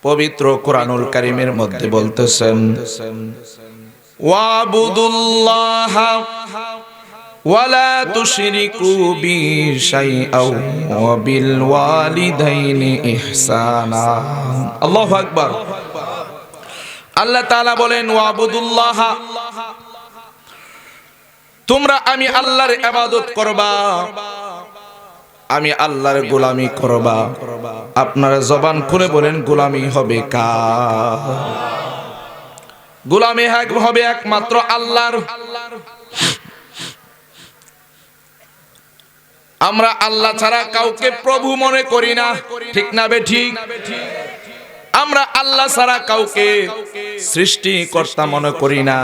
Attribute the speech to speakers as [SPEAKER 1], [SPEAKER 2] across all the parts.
[SPEAKER 1] পবিত্র কোরআনুল কারীমের মধ্যে বলতেছেন, ওয়াবুদুল্লাহ ওয়ালা তুশরিকু বি শাইআও ওয়া বিল ওয়ালিদাইনি ইহসানা। আল্লাহু আকবার। আল্লাহ তাআলা বলেন, ওয়াবুদুল্লাহ, তোমরা আমি আল্লাহর ইবাদত করবা, আমি আল্লাহর গোলামি করবা। আপনারা জবান খুলে বলেন, গোলামি হবে কার? গোলামি হবে একমাত্র আল্লাহর। আমরা আল্লাহ ছাড়া কাউকে প্রভু মনে করি না, ঠিক না বেঠিক? আমরা আল্লাহ ছাড়া কাউকে সৃষ্টিকর্তা মনে করি না,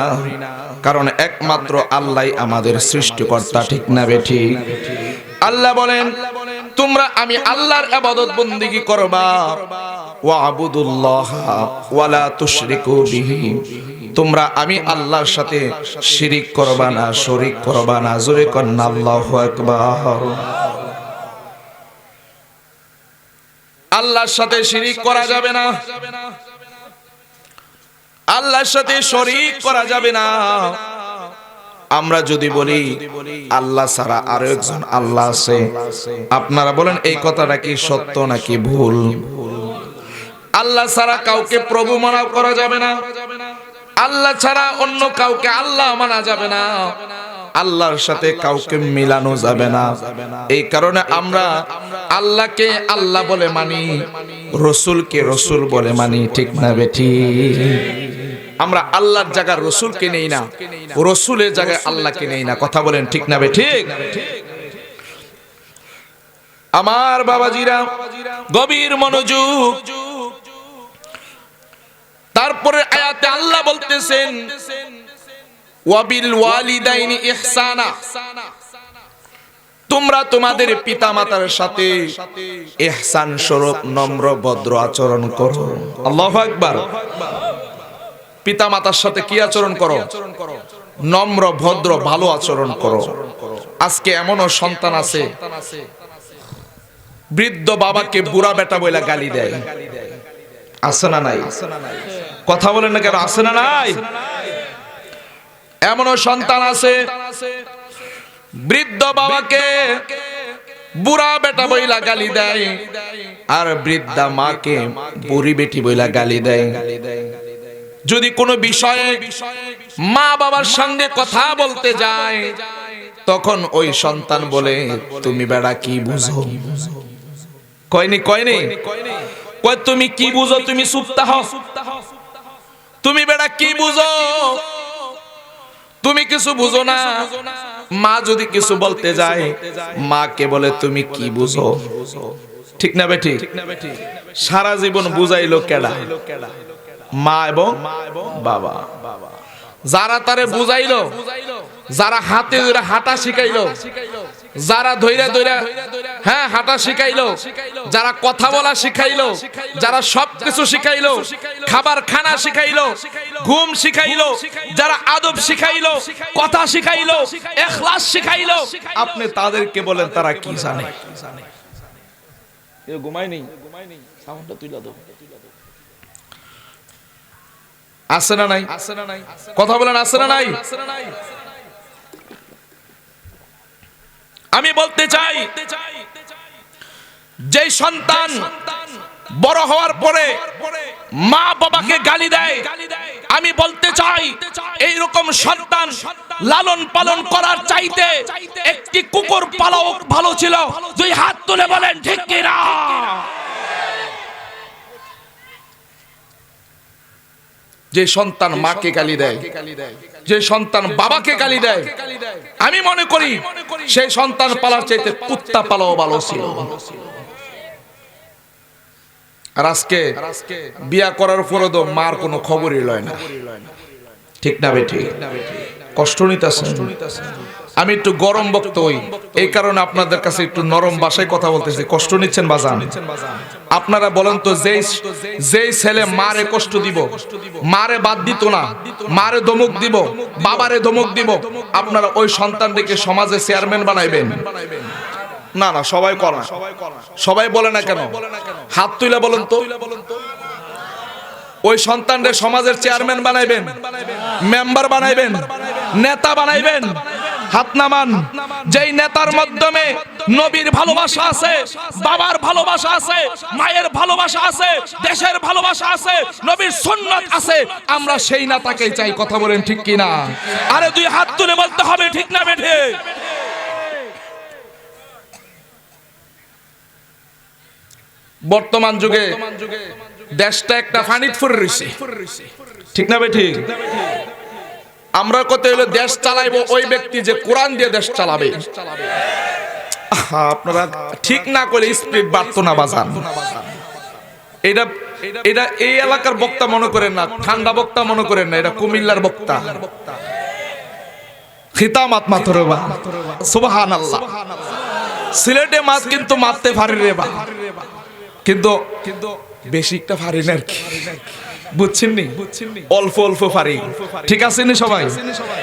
[SPEAKER 1] কারণ একমাত্র আল্লাহই আমাদের সৃষ্টিকর্তা, ঠিক না বেঠিক? আল্লাহ বলেন, তোমরা আমি আল্লাহর ইবাদত বন্দেগী করবা, ওয়াবুদুল্লাহ ওয়ালা তুশরিকু বিহি, তোমরা আমি আল্লাহর সাথে শিরিক করবা না, শরীক করবা না। জোরে করেন আল্লাহু আকবার। আল্লাহর সাথে শিরিক করা যাবে না, আল্লাহর সাথে শরীক করা যাবে না। আমরা যদি বলি আল্লাহ ছাড়া আরো একজন আল্লাহ আছে, আপনারা বলেন এই কথাটা কি সত্য নাকি ভুল? আল্লাহ ছাড়া কাউকে প্রভু মানা করা যাবে না, আল্লাহ ছাড়া অন্য কাউকে আল্লাহ মানা যাবে না, আল্লাহর সাথে কাউকে মিলানো যাবে না। এই কারণে আমরা আল্লাহকে আল্লাহ বলে মানি, রসুলকে রসুল বলে মানি, ঠিক না বেঠিক? আমরা আল্লাহর জায়গায় রসুলকে নেই না, রসুলের জায়গায় আল্লাহকে নেই না। কথা বলেন, ঠিক না বেঠিক? আমার বাবাজিরা, গভীর মনোযোগ। তারপরে আয়াতে আল্লাহ বলতেছেন, ওয়াবিল ওয়ালিদাইনি ইহসানা, তোমরা তোমাদের পিতামাতার সাথে ইহসান স্বরূপ নম্র ভদ্র আচরণ করো। আল্লাহু আকবার। পিতামাতার সাথে কি আচরণ করো? নম্র ভদ্র ভালো আচরণ করো। আজকে এমনও সন্তান আছে, বৃদ্ধ বাবাকে বুড়া বেটা বইলা গালি দেয়। আছে না নাই? কথা বলেন না কেন? আছে না নাই? এমনও সন্তান আছে, বৃদ্ধ বাবাকে বুড়া বেটা বইলা গালি দেয়, আর বৃদ্ধা মাকে বুড়ি বেটি বইলা গালি দেয়। যদি কোনো বিষয়ে মা বাবার সঙ্গে কথা বলতে যায়, তখন ওই সন্তান বলে, তুমি বেড়া কি বুঝো? কয়নি কয়নি? কয় তুমি কি বুঝো? তুমি চুপ থাকো। তুমি বেড়া কি বুঝো? তুমি কিছু বুঝো না। মা যদি কিছু বলতে যায়, মাকে বলে তুমি কি বুঝো? ঠিক না বেঠিক? সারা জীবন বুঝাইলো কেডা? মা এবং বাবা। যারা তারে বুঝাইলো, যারা হাতে ধরে হাঁটা শিখাইলো, যারা ধইরা ধইরা হাঁটা শিখাইলো, যারা কথা বলা শিখাইলো, যারা সবকিছু শিখাইলো, খাবার খানা শিখাইলো, ঘুম শিখাইলো, যারা আদব শিখাইলো, কথা শিখাইলো, ইখলাস শিখাইলো, আপনি তাদেরকে বলেন তারা কি জানে? কেউ ঘুমায় নেই? সাউন্ডটা তুইলা দাও। আছে না নাই? কথা বলেন, আছে না নাই? আমি বলতে চাই, যে সন্তান বড় হওয়ার পরে মা বাবাকে গালি দেয়, আমি বলতে চাই এই রকম সন্তান লালন পালন করার চাইতে একটি কুকুর পালাও ভালো ছিল। দুই হাত তুলে বলেন ঠিক কি না? যে সন্তান মাকে গালি দেয়, যে সন্তান বাবাকে গালি দেয়, আমি মনে করি সেই সন্তান পালার চাইতে কুত্তা পালাও ভালো ছিল। আর আজকে বিয়া করার পরে তো মার কোনো খবরই লয় না, ঠিক না বেঠিক? কষ্ট নিতেছেন। আমি একটু গরম বক্ত হই, এই কারণে আপনাদের কাছে একটু নরম ভাষায় কথা বলতেছি। কষ্ট নিচ্ছেন বাজান? আপনারা বলেন তো, যেই ছেলে মারে কষ্ট দিব, মারে বাদ দিত না, মারে ধমক দিব, বাবারে ধমক দিব, আপনারা ওই সন্তানটিকে সমাজে চেয়ারম্যান বানাইবেন? না না, সবাই করে না। সবাই বলে না কেন? হাত তুলে বলেন তো। ওই সন্তানদের সমাজের চেয়ারম্যান বানাইবেন, মেম্বার বানাইবেন, নেতা বানাইবেন। হাত নামান। যেই নেতার মাধ্যমে নবীর ভালোবাসা আছে, বাবার ভালোবাসা আছে, মায়ের ভালোবাসা আছে, দেশের ভালোবাসা আছে, নবীর সুন্নাত আছে, আমরা সেই নেতাকেই চাই। কথা বলেন ঠিক কিনা? আরে দুই হাত তুলে বলতে হবে ঠিক না বেঠে? বর্তমান যুগে দেশটা একটা ফানিত ফুরে রইছে, ঠিক না বেঠি? আমরা কত হলো দেশ চালাইবো ওই ব্যক্তি যে কোরআন দিয়ে দেশ চালাবে। আপনারা ঠিক না করে স্পিড বাড়তো না বাজান। এটা এটা এই এলাকার বক্তা মনে করেন না, ঠান্ডা বক্তা মনে করেন না, এটা কুমিল্লার বক্তা। খিতামাত মাতরে বা সুবহানাল্লাহ। সিলেটে মাছ কিন্তু মারতে পারে রে বা, কিন্তু বেশি একটা পারি না আর কি, বুঝছেন নি? অল্প অল্প পারি। ঠিক আছেন সবাই?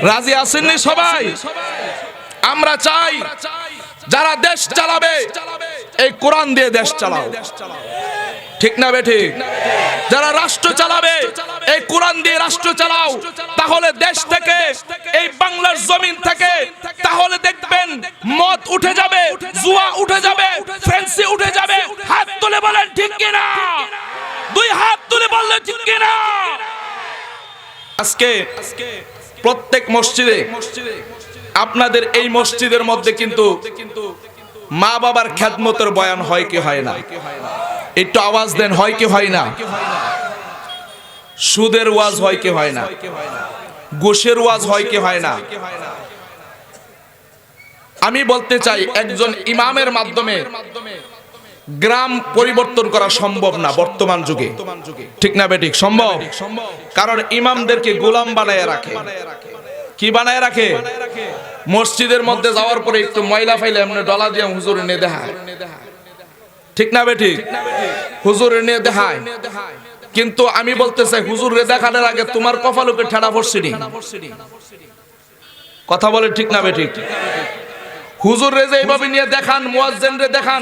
[SPEAKER 1] রাজি আছেন সবাই? আমরা চাই যারা দেশ চালাবে এই কোরআন দিয়ে দেশ চালাও, ঠিক না বেঠি? যারা রাষ্ট্র চালাবে এই কোরআন দিয়ে রাষ্ট্র চালাও। তাহলে দেশ থেকে, এই বাংলার জমিন থেকে, তাহলে দেখবেন মদ উঠে যাবে, জুয়া উঠে যাবে, ফ্যান্সি উঠে যাবে। হাত তুলে বলেন ঠিক কিনা? দুই হাত তুলে বললে ঠিক কিনা? আজকে প্রত্যেক মসজিদে, আপনাদের এই মসজিদের মধ্যে কিন্তু মা বাবার খেদমতের বয়ান হয় কি হয় না? একটু আওয়াজ দেন, হয় কি হয় না? সুদের ওয়াজ হয় কি হয় না? ঘুষের ওয়াজ হয় কি হয় না? আমি বলতে চাই একজন ইমামের মাধ্যমে গ্রাম পরিবর্তন করা সম্ভব না বর্তমান যুগে, ঠিক না বেঠিক? সম্ভব। কারণ ইমামদেরকে গোলাম বানায় রাখে। কি বানায় রাখে? মসজিদের মধ্যে যাওয়ার পরে একটু ময়লা ফাইলে এমনি ডলা দিয়ে হুজুরে নিয়ে দেখায়, ঠিক না বেঠিক? হুজুরে নিয়ে দেখায়। কিন্তু আমি বলতে চাই হুজুরে দেখানোর আগে তোমার কপালকে ঠেড়া পড়ছিনি। কথা বলে ঠিক না বেঠিক? হুজুরে যে এইভাবে নিয়ে দেখান, মুয়াজ্জিনরে দেখান।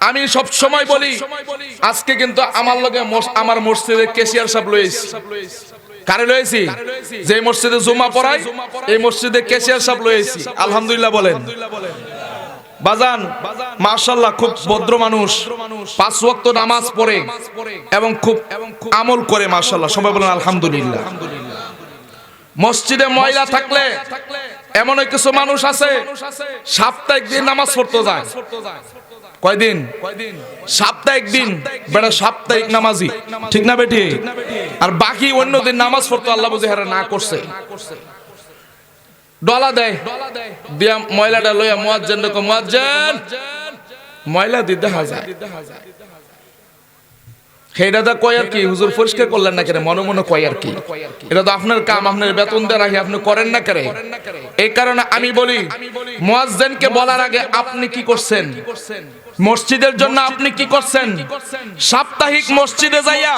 [SPEAKER 1] আমি সব সময় বলি, আজকে কিন্তু আমার লগে আমার মসজিদে ক্যাশিয়ার সাহেব লইছি। কারে লইছি? যে মসজিদে জুমা পড়াই এই মসজিদে ক্যাশিয়ার সাহেব লইছি। আলহামদুলিল্লাহ বলেন। বাজান মাশাআল্লাহ, খুব ভদ্র মানুষ, 5 ওয়াক্ত নামাজ পড়ে এবং খুব আমল করে মাশাআল্লাহ। সবাই বলেন আলহামদুলিল্লাহ। মসজিদে ময়লা থাকলে এমন কিছু মানুষ আছে সাপ্তাহিক দিন নামাজ পড়তে যায়। কয়দিন? সাপ্তাহিক দিন, বেটা সাপ্তাহিক নামাজি, ঠিক না বেটি? আর বাকি অন্য দিন নামাজ পড়তে আল্লাহ বুঝে হারা না করছে। ডলা দেয় দিয়া ময়লাটা লইয়া মুয়াজ্জিন রে কয়, মুয়াজ্জিন ময়লা দি দেখা যায়। সেইটা দা কয় আর কি, হুজুর পরিষ্কার করলেন না কেন? মনে মনে কয় আর কি। এটা তো আপনার কাম, আপনার বেতন দিয়ে রাখি, আপনি করেন না কেন? এই কারণে আমি বলি, মুয়াজ্জিনকে বলার আগে আপনি কি করছেন? মসজিদের জন্য আপনি কি করছেন? সাপ্তাহিক মসজিদে যাইয়া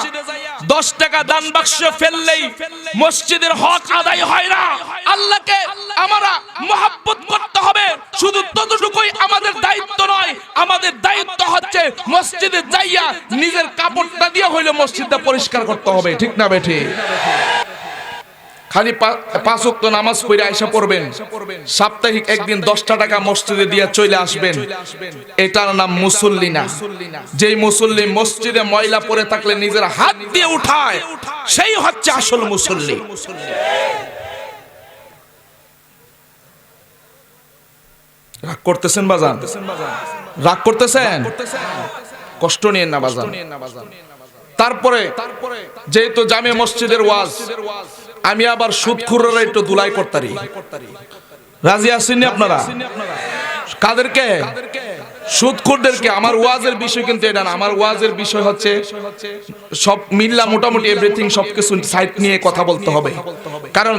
[SPEAKER 1] 10 টাকা দান বাক্সে ফেললেই মসজিদের হক আদায় হয় না। আল্লাহকে আমরা মহব্বত করতে হবে, শুধু ততটুকুই আমাদের দায়িত্ব নয়। আমাদের দায়িত্ব হচ্ছে মসজিদে যাইয়া নিজের কাপড়টা দিয়ে হইলে মসজিদটা পরিষ্কার করতে হবে, ঠিক না বেঠি? খালি 5 ওয়াক্ত নামাজ পড়ে আয়সা পড়বেন, সাপ্তাহিক একদিন 10 টাকা মসজিদে দিয়ে চলে আসবেন, এটার নাম মুসল্লি না। যেই মুসল্লি মসজিদে ময়লা পড়ে থাকলে নিজের হাত দিয়ে উঠায়, সেই হচ্ছে আসল মুসল্লি। রাগ করতেছেন বাজান? রাগ করতেছেন? কষ্ট নিয়েন না বাজান। তারপরে যেহেতু জামে মসজিদের ওয়াজ, আমি আবার সুদখুররা একটু দুলাই করতারি। রাজি আছেন আপনারা? কাদেরকে? সুদখুরদেরকে। আমার ওয়াজের বিষয় কিন্তু এটা না। আমার ওয়াজের বিষয় হচ্ছে সব মিল্লা মোটামুটি এভরিথিং, সবকিছু সাইড নিয়ে কথা বলতে হবে। কারণ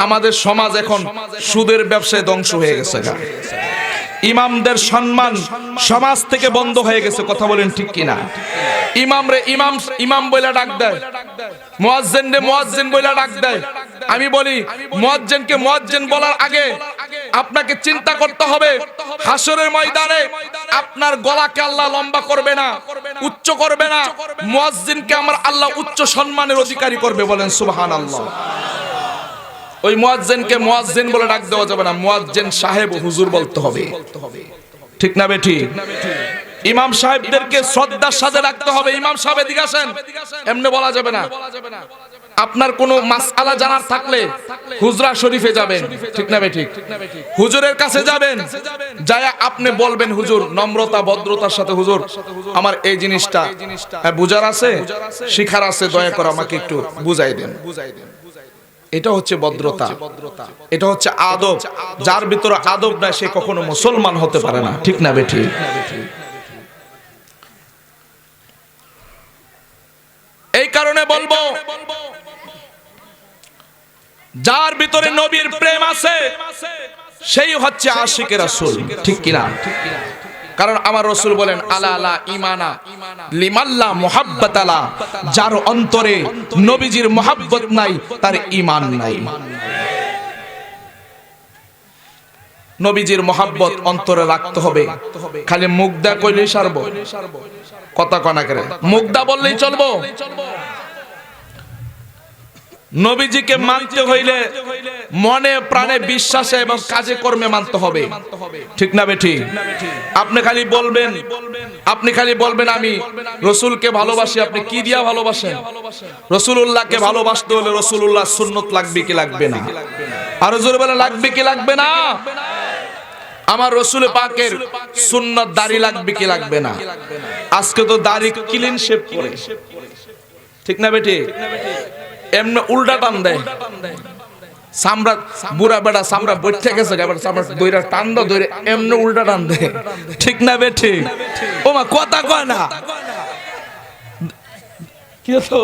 [SPEAKER 1] আমাদের সমাজ এখন সুদের ব্যবসায় ধ্বংস হয়ে গেছে। ইমামদের সম্মান সমাজ থেকে বন্ধ হয়ে গেছে। কথা বলেন ঠিক কিনা? ইমামরে ইমাম ইমাম বলে ডাক দেয়, মুয়াজ্জিন রে মুয়াজ্জিন বলে ডাক দেয়। আমি বলি মুয়াজ্জিনকে মুয়াজ্জিন বলার আগে আপনাকে চিন্তা করতে হবে হাসরের ময়দানে আপনার গলাকে আল্লাহ লম্বা করবে না, উচ্চ করবে না, মুয়াজ্জিনকে আমার আল্লাহ উচ্চ সম্মানের অধিকারী করবে। বলেন সুবহানাল্লাহ। ওই মুয়াজ্জিনকে মুয়াজ্জিন বলে ডাক দেওয়া যাবে না, মুয়াজ্জিন সাহেব হুজুর বলতে হবে। ঠিক না বেঠি? ইমাম সাহেবদেরকে শ্রদ্ধার সাথে রাখতে হবে। ইমাম সাহেব এদিকে আসেন, এমনি বলা যাবে না। আপনার কোনো মাসআলা জানার থাকলে হুজরা শরীফে যাবেন। ঠিক না বেঠি? হুজুরের কাছে যাবেন, যায় আপনি বলবেন হুজুর নম্রতা ভদ্রতার সাথে, হুজুর আমার এই জিনিসটা বুঝার আছে, শিখার আছে, দয়া করে আমাকে একটু বুঝাই দেন। এটা হচ্ছে ভদ্রতা, এটা হচ্ছে আদব। যার ভিতরে আদব নাই সে কখনো মুসলমান হতে পারে না। ঠিক না বেঠি? এই কারণে বলবো, যার ভিতরে নবীর প্রেম আছে সেই হচ্ছে আশিকে রাসূল। ঠিক কিনা? কারণ আমার রাসূল বলেন আলা লা ঈমানা লিমাল্লা মুহাব্বাতালা, যার অন্তরে নবীজির মুহাব্বত নাই তার ঈমান নাই। নবীজির মুহাব্বত অন্তরে রাখতে হবে। খালি মুগদা কইলেই সারবো? কথা কনা করে মুগদা বললেই চলবো? নবীজিকে মানতে হইলে মনে প্রাণে বিশ্বাসে এবং কাজে কর্মে মানতে হবে। ঠিক না বেঠি? আপনি খালি বলবেন আমি রাসূলকে ভালোবাসি। আপনি কি দিয়া ভালোবাসেন? রাসূলুল্লাহকে ভালোবাসতে হলে রাসূলুল্লাহর সুন্নাত লাগবে কি লাগবে না? আর জোরে বলে লাগবে কি লাগবে না? আমার রাসূল পাকের সুন্নাত দাড়ি লাগবে কি লাগবে না? আজকে তো দাড়ি ক্লিন শেভ করে। ঠিক না বেঠি? এমনি উল্টা টান দেয়, সামরা বুড়া বেড়া সামরা বইতে গেছে, এবার সামরা দইরা টান দাও, দইরা এমনি উল্টা টান দেয়। ঠিক না বেঠি? ও মা কথা কয় না। কি তো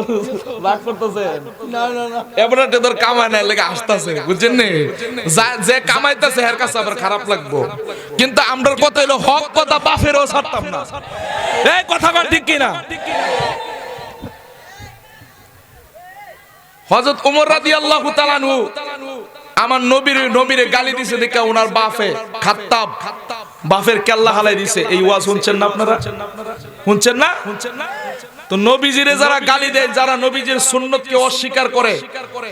[SPEAKER 1] রাগ করতেছেন? না না না, এবারে তোর কামায় না লাগে আসতেছে, বুঝছেন নি? যে কামাইতেছে এর কাছে আবার খারাপ লাগবো, কিন্তু আমরার কথা হলো হক কথা বাফেরও ছাড়তাম না। এই কথা কয় ঠিক কি না? হযরত ওমর রাদিয়াল্লাহু তাআলা আনহু আমার নবীরে গালি দিছে দেখে ওনার বাপে খাত্তাব বাপের কেল্লা হালাই দিছে। এই ওয়াজ শুনছেন না আপনারা? শুনছেন না? তো নবীজিরে যারা গালি দেয়, যারা নবীজির সুন্নতকে অস্বীকার করে,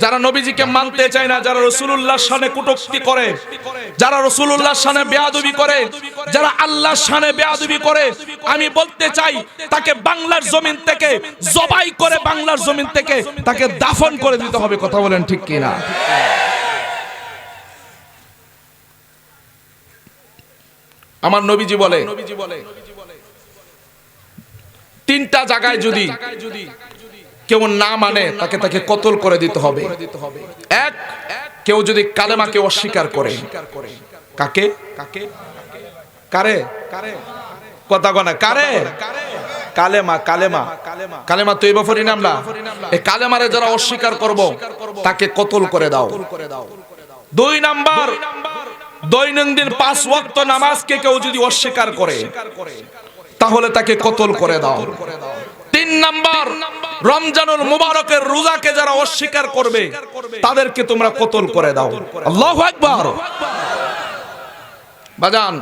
[SPEAKER 1] যারা নবীজিকে মানতে চায় না, যারা রাসূলুল্লাহর শানে কটূক্তি করে, যারা রাসূলুল্লাহর শানে বেয়াদবি করে, যারা আল্লাহর শানে বেয়াদবি করে, আমি বলতে চাই তাকে বাংলার জমিন থেকে জবাই করে, বাংলার জমিন থেকে তাকে দাফন করে দিতে হবে। কথা বলেন ঠিক কি না? আমার নবীজি বলে তিনটা জায়গায় যদি কেউ না মানে তাকে কতল করে দিতে হবে। এক, কেউ যদি কালেমাকে অস্বীকার করে। কাকে? কারে? কথা কনা কারে? কালেমা তো এই ব্যাপারে নাম না। এই কালেমারে যারা অস্বীকার করব তাকে কতল করে দাও। 2 নাম্বার, দৈনন্দিন 5 ওয়াক্ত নামাজকে কেউ যদি অস্বীকার করে তাহলে তাকে কতল করে দাও। 3 নাম্বার, রমজানুল মুবারকের রোজাকে যারা অস্বীকার করবে তাদেরকে তোমরা কতল করে দাও। আল্লাহু আকবার। বাজান,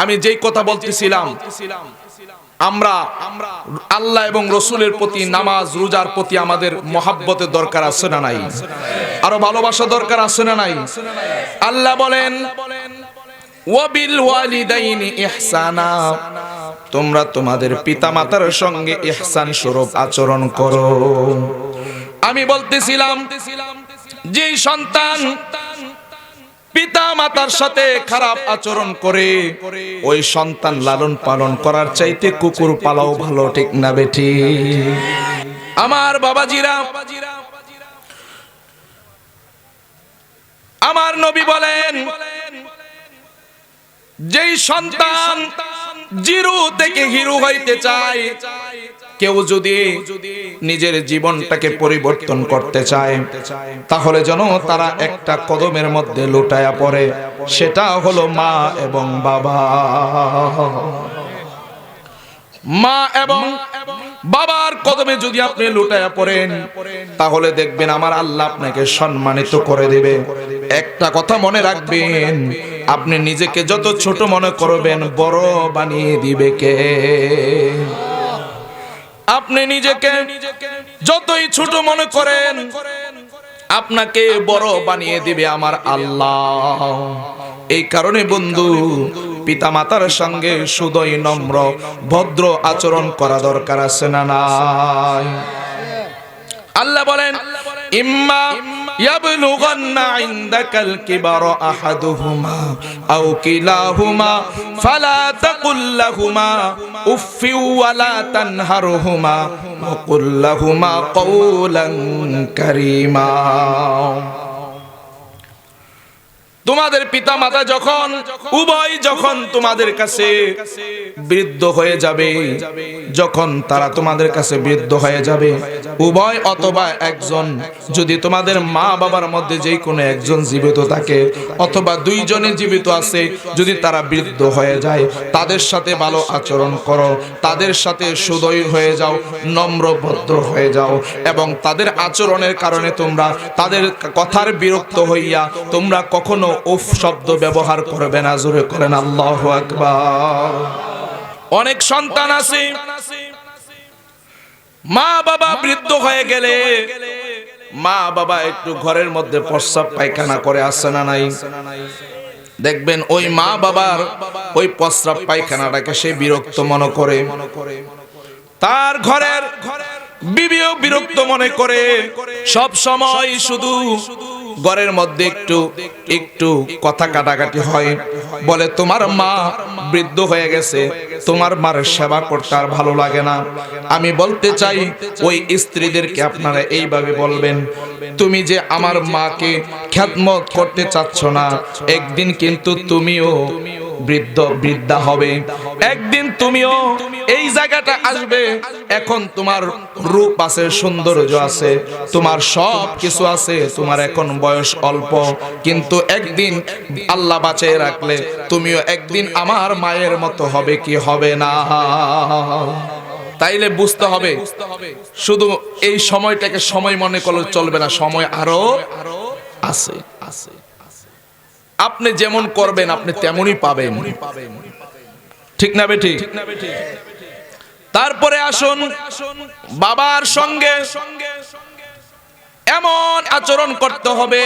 [SPEAKER 1] আমি যেই কথা বলতেছিলাম, আমরা আল্লাহ এবং রাসূলের প্রতি, নামাজ রোজার প্রতি আমাদের মহব্বতের দরকার আছে না নাই? আরো ভালোবাসা দরকার আছে না নাই? আল্লাহ বলেন ওয়াবিল ওয়ালিদাইনি ইহসানা, তোমরা তোমাদের পিতামাতার সঙ্গে ইহসান স্বরূপ আচরণ করো। আমি বলতেছিলাম যে সন্তান পিতা মাতার সাথে খারাপ আচরণ করে ওই সন্তান লালন পালন করার চাইতে কুকুর পালাও ভালো। ঠিক না বেঠি? আমার বাবাজিরা, আমার নবী বলেন যেই সন্তান জিরো থেকে হিরো হইতে চায়, কেউ যদি নিজের জীবনটাকে পরিবর্তন করতে চায় তাহলে যেন তারা একটা কদমের মধ্যে লুটায়া পড়ে, সেটা হলো মা এবং বাবা। মা এবং বাবার কদমে যদি আপনি লুটায়া পড়েন, তাহলে দেখবেন আমার আল্লাহ আপনাকে সম্মানিত করে দেবে। একটা কথা মনে রাখবেন, আপনি নিজেকে যত ছোট মনে করবেন, বড় বানিয়ে দিবে কে? আপনি নিজেকে যতই ছোট মনে করেন, আপনাকে বড় বানিয়ে দিবে আমার আল্লাহ। এই কারণে বন্ধু, পিতামাতার সঙ্গে শুধুই নম্র ভদ্র আচরণ করা দরকার আছে না নাই? আল্লাহ বলেন, ইম্মা ইয়াবলুগান্না ইনদাকাল কিবারা আহাদুহুমা আও কিলাহুমা ফালা তাকুল লাহুমা উফফি ওয়ালা তানহারহুমা ওয়া কুল লাহুমা কাওলান কারীমা। তোমাদের পিতা মাতা যখন উভয় যখন তোমাদের কাছে বৃদ্ধ হয়ে যাবে, যখন তারা তোমাদের কাছে বৃদ্ধ হয়ে যাবে, উভয় অথবা একজন, যদি তোমাদের মা বাবার মধ্যে যে কোনো একজন জীবিত থাকে অথবা দুইজনে জীবিত আছে, যদি তারা বৃদ্ধ হয়ে যায়, তাদের সাথে ভালো আচরণ করো, তাদের সাথে সুদয় হয়ে যাও, নম্র ভদ্র হয়ে যাও, এবং তাদের আচরণের কারণে তোমরা তাদের কথার বিরক্ত হইয়া তোমরা কখনো উফ শব্দ ব্যবহার করবে না। জোরে করেন আল্লাহু আকবার। অনেক সন্তান আছে, মা বাবা বৃদ্ধ হয়ে গেলে মা বাবা একটু ঘরের মধ্যে প্রস্রাব পায়খানা করে, আসে না নাই? দেখবেন ওই মা বাবার ওই প্রস্রাব পায়খানাটাকে সে বিরক্ত মনে করে, তার ঘরের বিবিও বিরক্ত মনে করে। সব সময় শুধু ঘরের মধ্যে একটু একটু কথা কাটাকাটি হয়, বলে তোমার মা বৃদ্ধ হয়ে গেছে, তোমার মার সেবা করতে আর ভালো লাগে না। আমি বলতে চাই ওই স্ত্রীদেরকে আপনারা এইভাবে বলবেন, তুমি যে আমার মাকে খিদমত করতে চাচ্ছ না, একদিন কিন্তু তুমিও বৃদ্ধা হবে, একদিন তুমিও এই জায়গাটা আসবে। এখন তোমার রূপ আছে, সৌন্দর্য আছে, তোমার সব কিছু আছে, তোমার এখন বয়স অল্প, কিন্তু একদিন আল্লাহ বাঁচিয়ে রাখলে তুমিও একদিন আমার মায়ের মতো হবে কি হবে না? তাইলে বুঝতে হবে, শুধু এই সময়টাকে সময় মনে করলে চলবে না, সময় আরো আছে। আপনি যেমন করবেন আপনি তেমনই পাবেন, ঠিক না বেঠিক? তারপরে আসুন, বাবার সঙ্গে এমন আচরণ করতে হবে।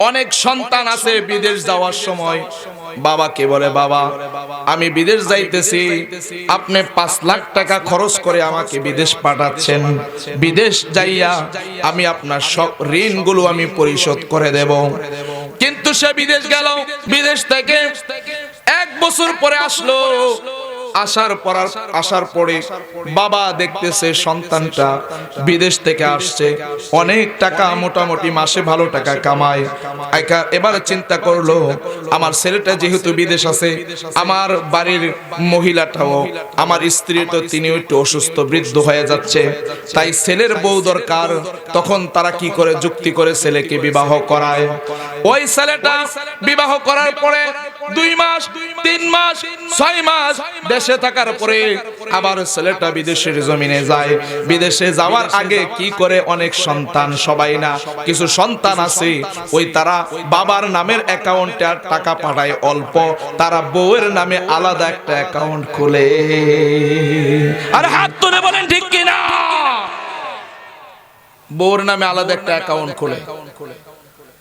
[SPEAKER 1] অনেক সন্তান আছে বিদেশ যাওয়ার সময় বাবাকে বলে, বাবা আমি বিদেশ যাইতেছি, আপনি 5 লাখ টাকা খরচ করে আমাকে বিদেশ পাঠাচ্ছেন, বিদেশ যাইয়া আমি আপনার সব ঋণগুলো আমি পরিশোধ করে দেব। কিন্তু সে বিদেশ গেল, বিদেশ থেকে 1 বছর পরে আসলো, আসার পরে বাবা দেখতেছে সন্তানটা বিদেশ থেকে আসছে, অনেক টাকা মোটামুটি মাসে ভালো টাকা কামায়। এবার চিন্তা করলো, আমার ছেলেটা যেহেতু বিদেশ আছে, আমার বাড়ির মহিলাটাও, আমার স্ত্রী তো তিনিও একটু অসুস্থ, বৃদ্ধ হয়ে যাচ্ছে, তাই ছেলের বউ দরকার। তখন তারা কি করে, যুক্তি করে ছেলেকে বিবাহ করায়। ওই ছেলেটা বিবাহ করার পরে 2 মাস 3 মাস 6 মাস দেশে থাকার পরে আবার ছেলেটা বিদেশের জমিনে যায়। বিদেশে যাওয়ার আগে কি করে, অনেক সন্তান, সবাই না, কিছু সন্তান আছে ওই তারা বাবার নামের অ্যাকাউন্টে আর টাকা পাঠায় অল্প, তারা বউয়ের নামে আলাদা একটা অ্যাকাউন্ট খুলে। আর হাত তুলে বলেন ঠিক কি না? বউয়ের নামে আলাদা একটা অ্যাকাউন্ট খুলে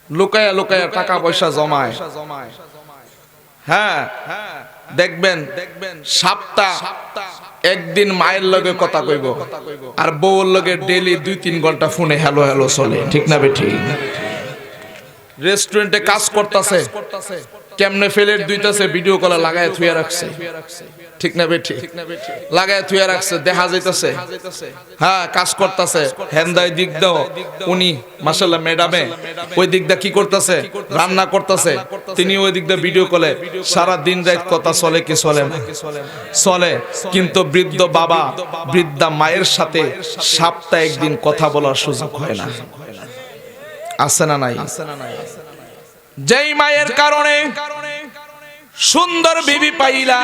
[SPEAKER 1] লুকায়া লুকায়া টাকা পয়সা জমায়। হ্যাঁ, দেখবেন সপ্তাহ একদিন মায়ের লগে কথা কইব, আর বউর লগে ডেইলি 2-3 ঘন্টা ফোনে হ্যালো হ্যালো চলে, ঠিক না বেঠিক? রেস্টুরেন্টে কাজ করতেছে, কেমনে ফেলের দুইটাছে ভিডিও কলে লাগায় থুয়া রাখছে, ঠিক না বেঠিক? লাগায় থুয়া রাখছে, দেখা যাইতেছে, হ্যাঁ কাজ করতেছে। হেন্দাই দিক দাও, উনি মাশাআল্লাহ ম্যাডামে ওই দিকটা কি করতেছে, রান্না করতেছে, তিনি ওই দিকটা ভিডিও কলে সারা দিন রাত কথা চলে কি চলে না? চলে। কিন্তু বৃদ্ধ বাবা বৃদ্ধা মায়ের সাথে সপ্তাহে একদিন কথা বলার সুযোগ হয় না, আছে না নাই? যেই মায়ের কারণে সুন্দর বিবি পাইলা,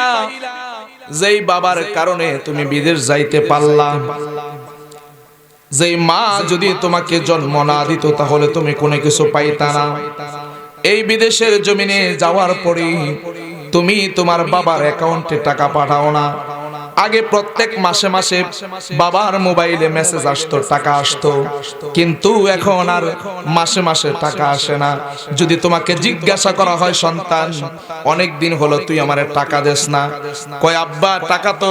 [SPEAKER 1] যেই বাবার কারণে তুমি বিদেশ যাইতে পারলা, যেই মা যদি তোমাকে জন্ম না দিত তাহলে তুমি কোনো কিছু পাইতা না। এই বিদেশের জমিনে যাওয়ার পরে তুমি তোমার বাবার অ্যাকাউন্টে টাকা পাঠাও না। আগে প্রত্যেক মাসে মাসে বাবার মোবাইলে মেসেজ আসতো, টাকা আসতো, কিন্তু এখন আর মাসে মাসে টাকা আসে না। যদি তোমাকে জিজ্ঞাসা করা হয়, সন্তান অনেক দিন হলো তুই আমারে টাকা দেস না, কয় আব্বা টাকা তো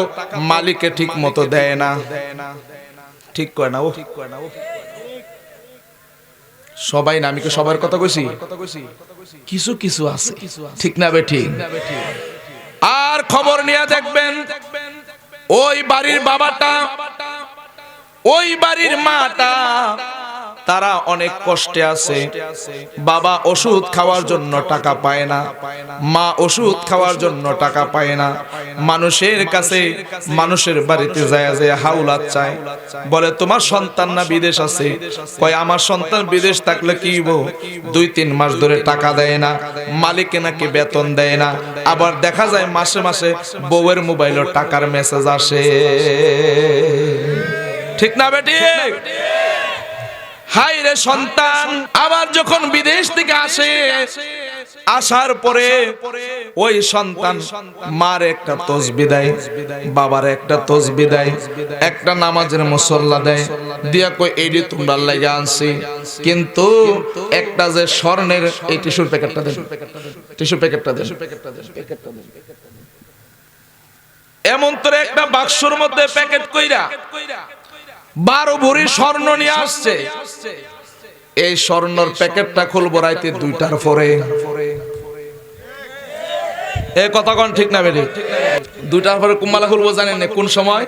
[SPEAKER 1] মালিকে ঠিক মতো দেয় না। ঠিক কয় না ও? সবাই না, আমি কি সবার কথা কইছি? কিছু কিছু আছে, ঠিক না বেঠিক? আর খবর নিয়ে দেখবেন ওই বাড়ির বাবাটা, ওই বাড়ির মাটা, তারা অনেক কষ্টে আছে। বাবা ওষুধ খাওয়ার জন্য টাকা পায় না, মা ওষুধ খাওয়ার জন্য টাকা পায় না। মানুষের কাছে, মানুষের বাড়িতে যায় যায় হাওলাত চায়, বলে তোমার সন্তান না বিদেশ আছে? কয় আমার সন্তান বিদেশ থাকলে কি হইবো, 2-3 মাস ধরে টাকা দেয় না, মালিকে নাকি বেতন দেয় না। আবার দেখা যায় মাসে মাসে বউয়ের মোবাইলে টাকার মেসেজ আসে। ঠিক না বেটি? হাই রে সন্তান, আবার যখন বিদেশ থেকে আসে, আসার পরে ওই সন্তান মার একটা তসবিহ দেয়, বাবার একটা তসবিহ দেয়, একটা নামাজের মুসল্লা দেয়, দিয়া কই এইডি তোমরা লাগা আনছি। কিন্তু একটা যে স্বর্ণের এই টিস্যুর প্যাকেটটা দেন, টিস্যুর প্যাকেটটা দেন, এমন তোর একটা বাক্সর মধ্যে প্যাকেট কইরা 12 ভরি স্বর্ণ নিয়ে আসছে। এই স্বর্ণের প্যাকেটটা খুলবো রাইতে 2টার পরে। এই কথা কোন ঠিক না বেটি? 2টার পরে কুম্মালা খুলবো, জানেন না কোন সময়?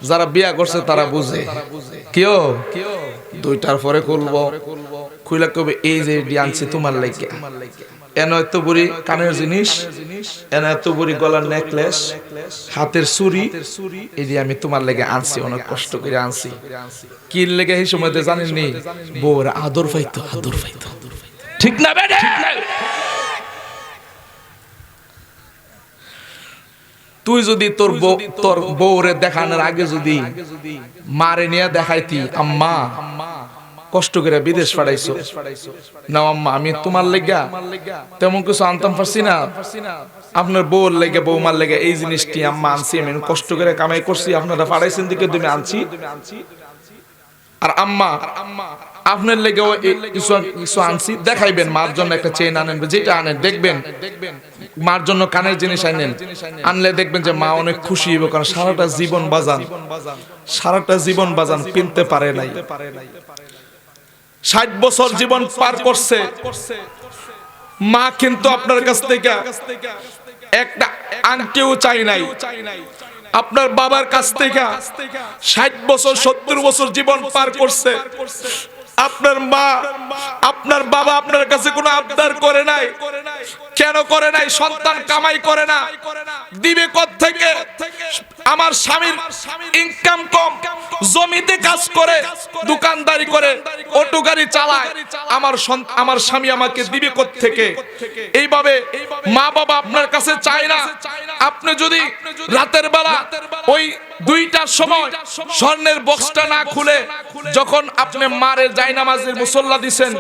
[SPEAKER 1] যারা বিয়া করছে তারা বুঝে। কিও 2টার পরে খুলবো, খুইলা কবে এই যে আনছি তোমার লাইকে, এন এত বুড়ি কানের জিনিস, এন এত বুড়ি গলার নেকলেস, হাতের চুরি, এই যে আমি তোমার লেগে আনছি, অনেক কষ্ট করে আনছি। কি লেগে এই সময় জানেননি? বউর আদর পাইতো, আদর পাইতো। ঠিক না বেটা? তুই যদি তোর বউরে দেখানোর আগে যদি মারে নিয়ে দেখাইতি, আম্মা কষ্ট করে বিদেশ পাঠাইছো না আম্মা, আমি তোমার লেগা তেমন কিছু আনতাম পারছি না, আপনার বউর লেগে বৌমার লেগে এই জিনিসটি আম্মা আনছি, আমি কষ্ট করে কামাই করছি, আপনারা পাঠাইছেন দিকে তুমি আনছি। আর আম্মা আপনার লেগে কিছু আনছি, দেখাইবেন মার জন্য একটা চেইন আনেন, যেটা আনেন দেখবেন মার জন্য কানের জিনিস আনেন, আনলে দেখবেন যে মা অনেক খুশি হবে, কারণ সারাটা জীবন বাজান কিনতে পারে নাই। 60 বছর জীবন পার করছে মা, কিন্তু আপনার কাছ থেকে একটা আংটিও চাই নাই। আপনার বাবার কাছ থেকে 60 বছর 70 বছর জীবন পার করছে, আপনার মা আপনার বাবা আপনার কাছে কোনো আবদার করে নাই। কেন করে নাই? সন্তান কামাই করে না, দিবে কোত্থেকে? আমার স্বামীর ইনকাম কম, জমিতে কাজ করে, দোকানদারি করে, অটো গাড়ি চালায়, আমার স্বামী আমাকে দিবে কোত্থেকে? এইভাবে মা বাবা আপনার কাছে চায় না। আপনি যদি রাতের বেলা ওই 2টার সময় স্বর্ণের বক্সটা না খুলে যখন আপনি মারে জায়নামাজের মুসল্লা দিবেন,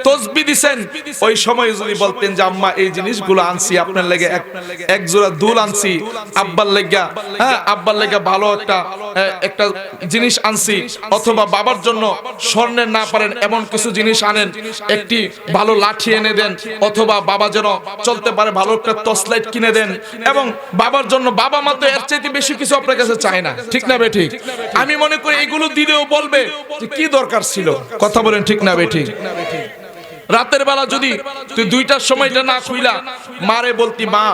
[SPEAKER 1] তাসবিহ দিবেন, ওই সময় যদি বলতেন যে আম্মা এই জিনিসগুলো আনছি আপনার লাগি, এক জোড়া দুল আনছি আব্বার লাগা, হ্যাঁ আব্বার লাগা ভালো একটা জিনিস আনছি, অথবা বাবার জন্য স্বর্ণের না পারেন এমন কিছু জিনিস আনেন, একটি ভালো লাঠি এনে দেন, অথবা বাবা যেন চলতে পারে ভালো একটা টর্চ লাইট কিনে দেন, এবং বাবার জন্য, বাবা মা তো এর চাইতে বেশি কিছু আপনার কাছে চায় না। ঠিক না বেঠি? আমি মনে করি এগুলো দিলেও বলবে যে কি দরকার ছিল। কথা বলেন ঠিক না বেঠি? রাতের বেলা যদি তুই 2টার সময়টা না খুইলা মারে বলতি, মা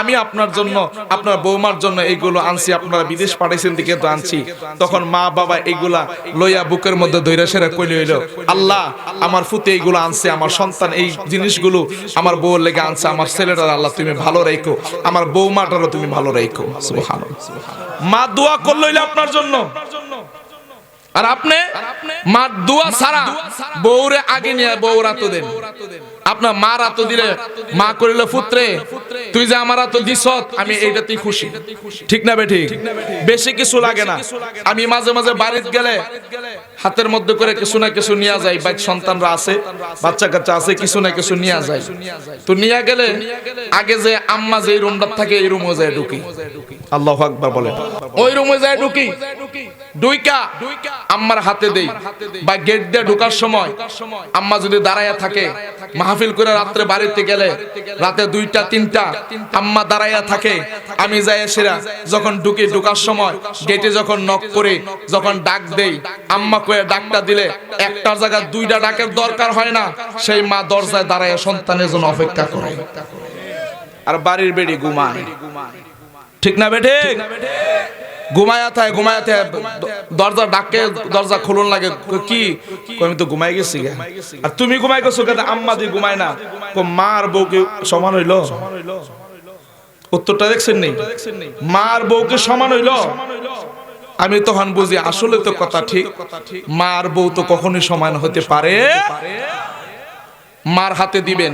[SPEAKER 1] আমি আপনার জন্য, আপনার বৌমার জন্য এইগুলো আনছি, আপনারা বিদেশ পাঠাইছেন দিকে তো আনছি, তখন মা বাবা এইগুলা লইয়া বুকের মধ্যে ধইরা সেরা কইলে হইল, আল্লাহ আমার ফুতে এইগুলো আনছে, আমার সন্তান এই জিনিসগুলো আমার বউর লেগে আনছে, আমার ছেলেটার আল্লাহ তুমি ভালো রাখো, আমার বৌমাটারও তুমি ভালো রাখো। সুবহানাল্লাহ। মা দোয়া করল হইলো আপনার জন্য, আর আপনি মা দোয়া ছাড়া বউরে আগে নিয়ে বউর আতো দেন। আপনার মার আতো দিলে মা করিল পুত্রে তুই যে আমারা তো দিছত আমি এইটাতেই খুশি, ঠিক না বেঠিক? বেশি কিছু লাগে না। আমি মাঝে মাঝে বাড়িতে গেলে হাতের মধ্যে করে কিছু না কিছু নিয়ে যাই, বাচ্চা সন্তানরা আছে, বাচ্চা কাচ্চা আছে, কিছু না কিছু নিয়ে যাই। তো নিয়ে গেলে আগে যে আম্মা যে রুমটা থাকে এই রুমে যায় ঢুকি, আল্লাহু আকবার বলে, ওই রুমে যায় ঢুকি, ঢুইকা আম্মার হাতে দেই, বা গেট দিয়ে ঢোকার সময় আম্মা যদি দাঁড়ায়া থাকে, মাহফিল করে রাত্রে বাড়িতে গেলে রাতে 2টা 3টা আম্মা দাঁড়ায়া থাকে, আমি যাই সেরা যখন ঢুকি, ঢোকার সময় গেটে যখন নক করে যখন ডাক দেই, আম্মা কয়ে ডাকটা দিলে একটার জায়গায় 2টা ডাকের দরকার হয় না, সেই মা দরজায় দাঁড়ায় সন্তানের জন্য অপেক্ষা করে। আর বাড়ির বেড়ি ঘুমায়, ঠিক না বেঠে? ঘুমায়া থাকে, দরজা ডাকে, দরজা খুলুন লাগে, কি আমি তো ঘুমাই গেছি। আর তুমি ঘুমাই গেছো কেন? আম্মা দি ঘুমায় না, মার বউকে সমান হইল? উত্তরটা দেখছেন নেই? মার বউকে সমান হইল? আমি তখন বুঝি আসলে তো কথা ঠিক, মার বউ তো কখনোই সমান হতে পারে। মার হাতে দিবেন,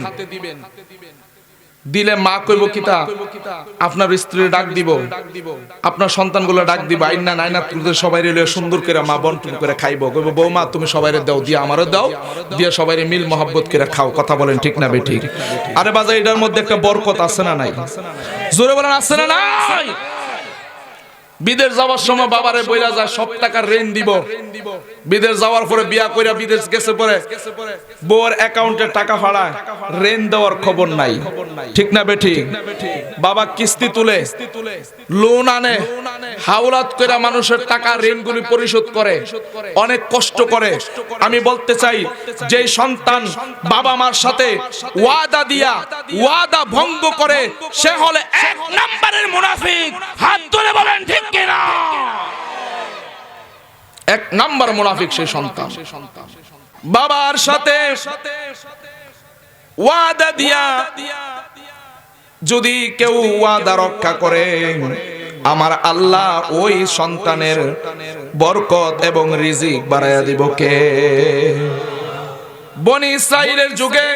[SPEAKER 1] দিলে মা কইব কিতা, আপনার স্ত্রীর ডাক দিব, আপনার সন্তানগুলো ডাক দিব, আইনা নাইনা তুলতে সবাই রে সুন্দর করে মা বন্টন করে খাইব, কইব বৌমা তুমি সবাইরে দাও, দিয়ে আমারও দাও, দিয়ে সবাইরে মিল মহব্বত করে খাও। কথা বলেন ঠিক না বেঠিক? আরে বাজার এটার মধ্যে একটা বরকত আছে না নাই? জোরে বলেন আছে না নাই? বিদেশ যাওয়ার সময় বাবারে বইলা যায় সব টাকা ঋণ দিব, বিদেশ যাওয়ার পরে বিয়া কইরা বিদেশ গেছে পরে বউর অ্যাকাউন্টে টাকা ফাড়ায়, ঋণ দেওয়ার খবর নাই, ঠিক না বেঠিক? বাবা কিস্তি তুলে লোন আনে, হাওলাত কইরা মানুষের টাকা ঋণগুলি পরিশোধ করে, অনেক কষ্ট করে। আমি বলতে চাই, যে সন্তান বাবা মার সাথে ওয়াদা দিয়া ওয়াদা ভঙ্গ করে সে হলো 1 নম্বরের মুনাফিক। হাত তুলে বলেন ঠিক কিনা? 1 নম্বর মুনাফিক সেই সন্তান। বাবার সাথে ওয়াদা দিয়া যদি কেউ ওয়াদা রক্ষা করে, আমার আল্লাহ ওই সন্তানের বরকত এবং রিজিক বাড়াইয়া দিব কে? বনি ইসরাইলের যুগে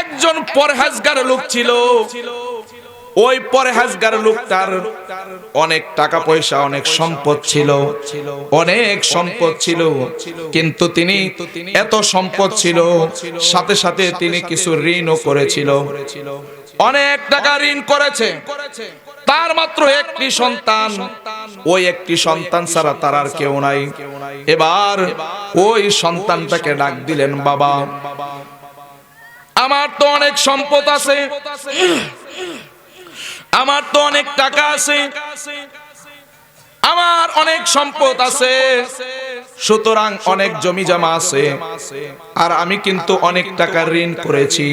[SPEAKER 1] একজন পরহেজগার লোক ছিল। ওই পরহেজগার লোকটার অনেক টাকা পয়সা, অনেক সম্পদ ছিল, অনেক সম্পদ ছিল, কিন্তু তিনি এত সম্পদ ছিল সাথে সাথে তিনি কিছু ঋণও করেছিল, অনেক টাকা ঋণ করেছে। তার মাত্র একটি সন্তান, ওই একটি সন্তান ছাড়া তার আর কেউ নাই। এবার ওই সন্তানটাকে ডাক দিলেন, বাবা আমার তো অনেক সম্পদ আছে, আমার তো অনেক টাকা আছে, আমার অনেক সম্পদ আছে, সুতরাং অনেক জমি জমা আছে, আর আমি কিন্তু অনেক টাকা ঋণ করেছি।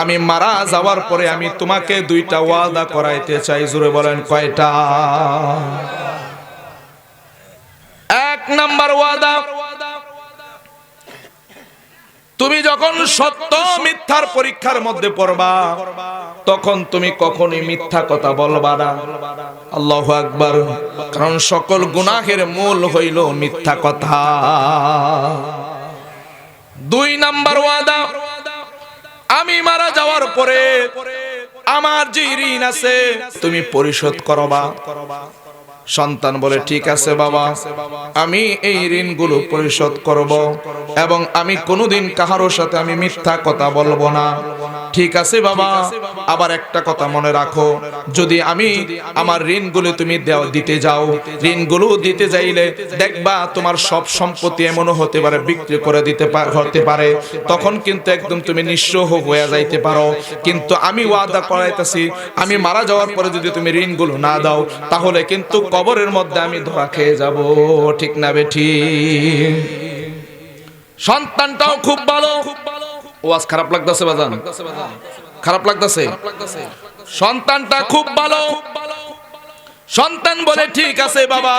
[SPEAKER 1] আমি মারা যাওয়ার পরে আমি তোমাকে 2টা ওয়াদা করাইতে চাই। জোরে বলেন কয়টা? 1 নাম্বার ওয়াদা, তুমি যখন সত্য মিথ্যার পরীক্ষার মধ্যে পড়বা তখন তুমি কখনোই মিথ্যা কথা বলবা না। আল্লাহু আকবার। কারণ সকল গুনাহের মূল হইল মিথ্যা কথা। 2 নাম্বার ওয়াদা, আমি মারা যাওয়ার পরে আমার যে ঋণ আছে তুমি পরিশোধ করবা। সন্তান বলে ঠিক আছে বাবা, আমি এই ঋণগুলো পরিশোধ করব এবং আমি কোনোদিন কারোর সাথে আমি মিথ্যা কথা বলবো না। ঠিক আছে বাবা, আবার একটা কথা মনে রাখো, যদি আমি আমার ঋণগুলো তুমি দিতে যাও, ঋণগুলো দিতে যাইলে দেখবা তোমার সব সম্পত্তি এমনও হতে পারে বিক্রি করে হতে পারে, তখন কিন্তু একদম তুমি নিঃস্ব হয়ে যাইতে পারো। কিন্তু আমি ওয়াদা করাইতেছি, আমি মারা যাওয়ার পরে যদি তুমি ঋণগুলো না দাও তাহলে কিন্তু কবরের মধ্যে আমি ধরা খেয়ে যাব। ঠিক না বেঠি? সন্তানটাও খুব ভালো। ওয়াজ খারাপ লাগতেছে বাজান? খারাপ লাগতেছে? সন্তানটা খুব ভালো। সন্তান বলে ঠিক আছে বাবা,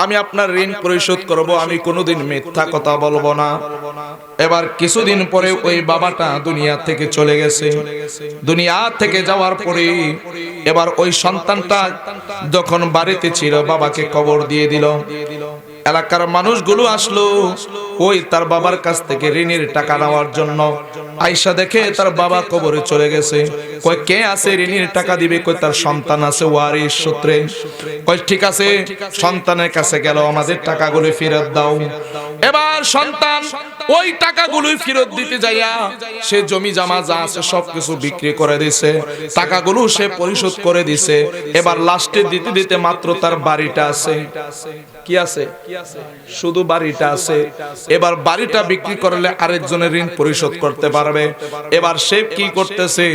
[SPEAKER 1] আমি আপনার ঋণ পরিশোধ করব, আমি কোনোদিন মিথ্যা কথা বলবো না। এবার কিছুদিন পরে ওই বাবাটা দুনিয়া থেকে চলে গেছে। দুনিয়া থেকে যাওয়ার পরে এবার ওই সন্তানটা যখন বাড়িতে ছিল বাবাকে কবর দিয়ে দিল। এলাকার মানুষগুলো আসলো ওই তার বাবার কাছ থেকে ঋণের টাকা নেওয়ার জন্য। আয়েশা দেখে তার বাবা কবরে চলে গেছে। কয় কে আছে ঋণের টাকা দিবে? কয় তার সন্তান আছে ওয়ারিশ সূত্রে। কয় ঠিক আছে, সন্তানের কাছে গেল, আমাদের টাকাগুলো ফেরত দাও। এবার সন্তান ওই টাকাগুলো ফেরত দিতে যাইয়া সে জমি জমা যা আছে সবকিছু বিক্রি করে দিছে, টাকাগুলো সে পরিশোধ করে দিছে। এবার লাস্টে দিতে দিতে মাত্র তার বাড়িটা আছে। কি আছে? শুধু বাড়িটা আছে। এবার বাড়িটা বিক্রি করলে আরেকজনের ঋণ পরিশোধ করতে পারবে। এবার সে কি করতেছে?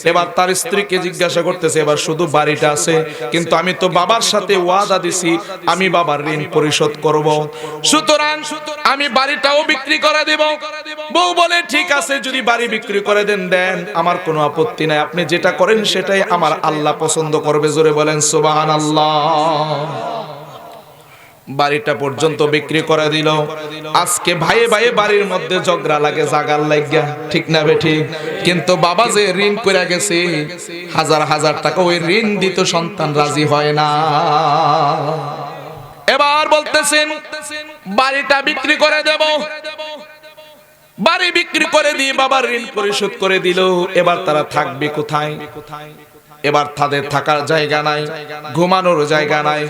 [SPEAKER 1] এবার তার স্ত্রীকে জিজ্ঞাসা করতেছে, এবার শুধু বাড়িটা আছে, কিন্তু আমি তো বাবার সাথে ওয়াদা দিছি আমি বাবার ঋণ পরিশোধ করব, সুতরাং আমি বাড়িটাও বিক্রি করে দেব। বউ বলে ঠিক আছে, যদি বাড়ি বিক্রি করে দেন দেন, আমার কোনো আপত্তি নাই, আপনি যেটা করেন সেটাই আমার আল্লাহ পছন্দ করবে। জোরে বলেন সুবহানাল্লাহ। বাড়িটা পর্যন্ত বিক্রি করে দিল। আজকে ভাইয়ে ভাইয়ে বাড়ির মধ্যে ঝগড়া লাগে জাগার লাগিয়া, ঠিক না বেঠিক? কিন্তু বাবা যে ঋণ করে গেছে হাজার হাজার টাকা, ওই ঋণ দিত সন্তান রাজি হয় না। এবার বলতেছেন বাড়িটা বিক্রি করে দেব। বাড়ি বিক্রি করে দিয়ে বাবার ঋণ পরিশোধ করে দিল। এবার তারা থাকবে কোথায়? এবার তাদের থাকার জায়গা নাই, ঘুমানোর জায়গা নাই।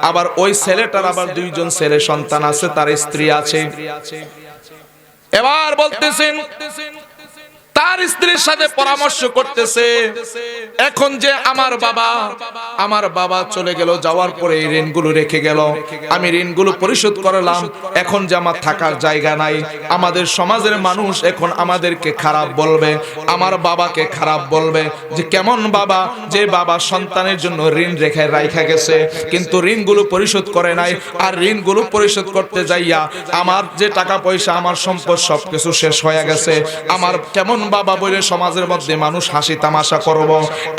[SPEAKER 1] আবার ওই ছেলেটার আবার দুইজন ছেলে সন্তান আছে, তার স্ত্রী আছে। এবার বলতেছেন তার স্ত্রীর সাথে পরামর্শ করতেছে, এখন যে আমার বাবা চলে গেল, যাওয়ার পরে এই ঋণগুলো রেখে গেল, আমি ঋণগুলো পরিশোধ করলাম, এখন যে আমার থাকার জায়গা নাই, আমাদের সমাজের মানুষ এখন আমাদেরকে খারাপ বলবে, আমার বাবাকে খারাপ বলবে, যে কেমন বাবা, যে বাবা সন্তানের জন্য ঋণ রেখে রাইখা গেছে কিন্তু ঋণগুলো পরিশোধ করে নাই, আর ঋণগুলো পরিশোধ করতে যাইয়া আমার যে টাকা পয়সা আমার সম্পদ সবকিছু শেষ হয়ে গেছে, আমার কেমন বাবা বলে সমাজের মধ্যে মানুষ হাসি তামাশা করব।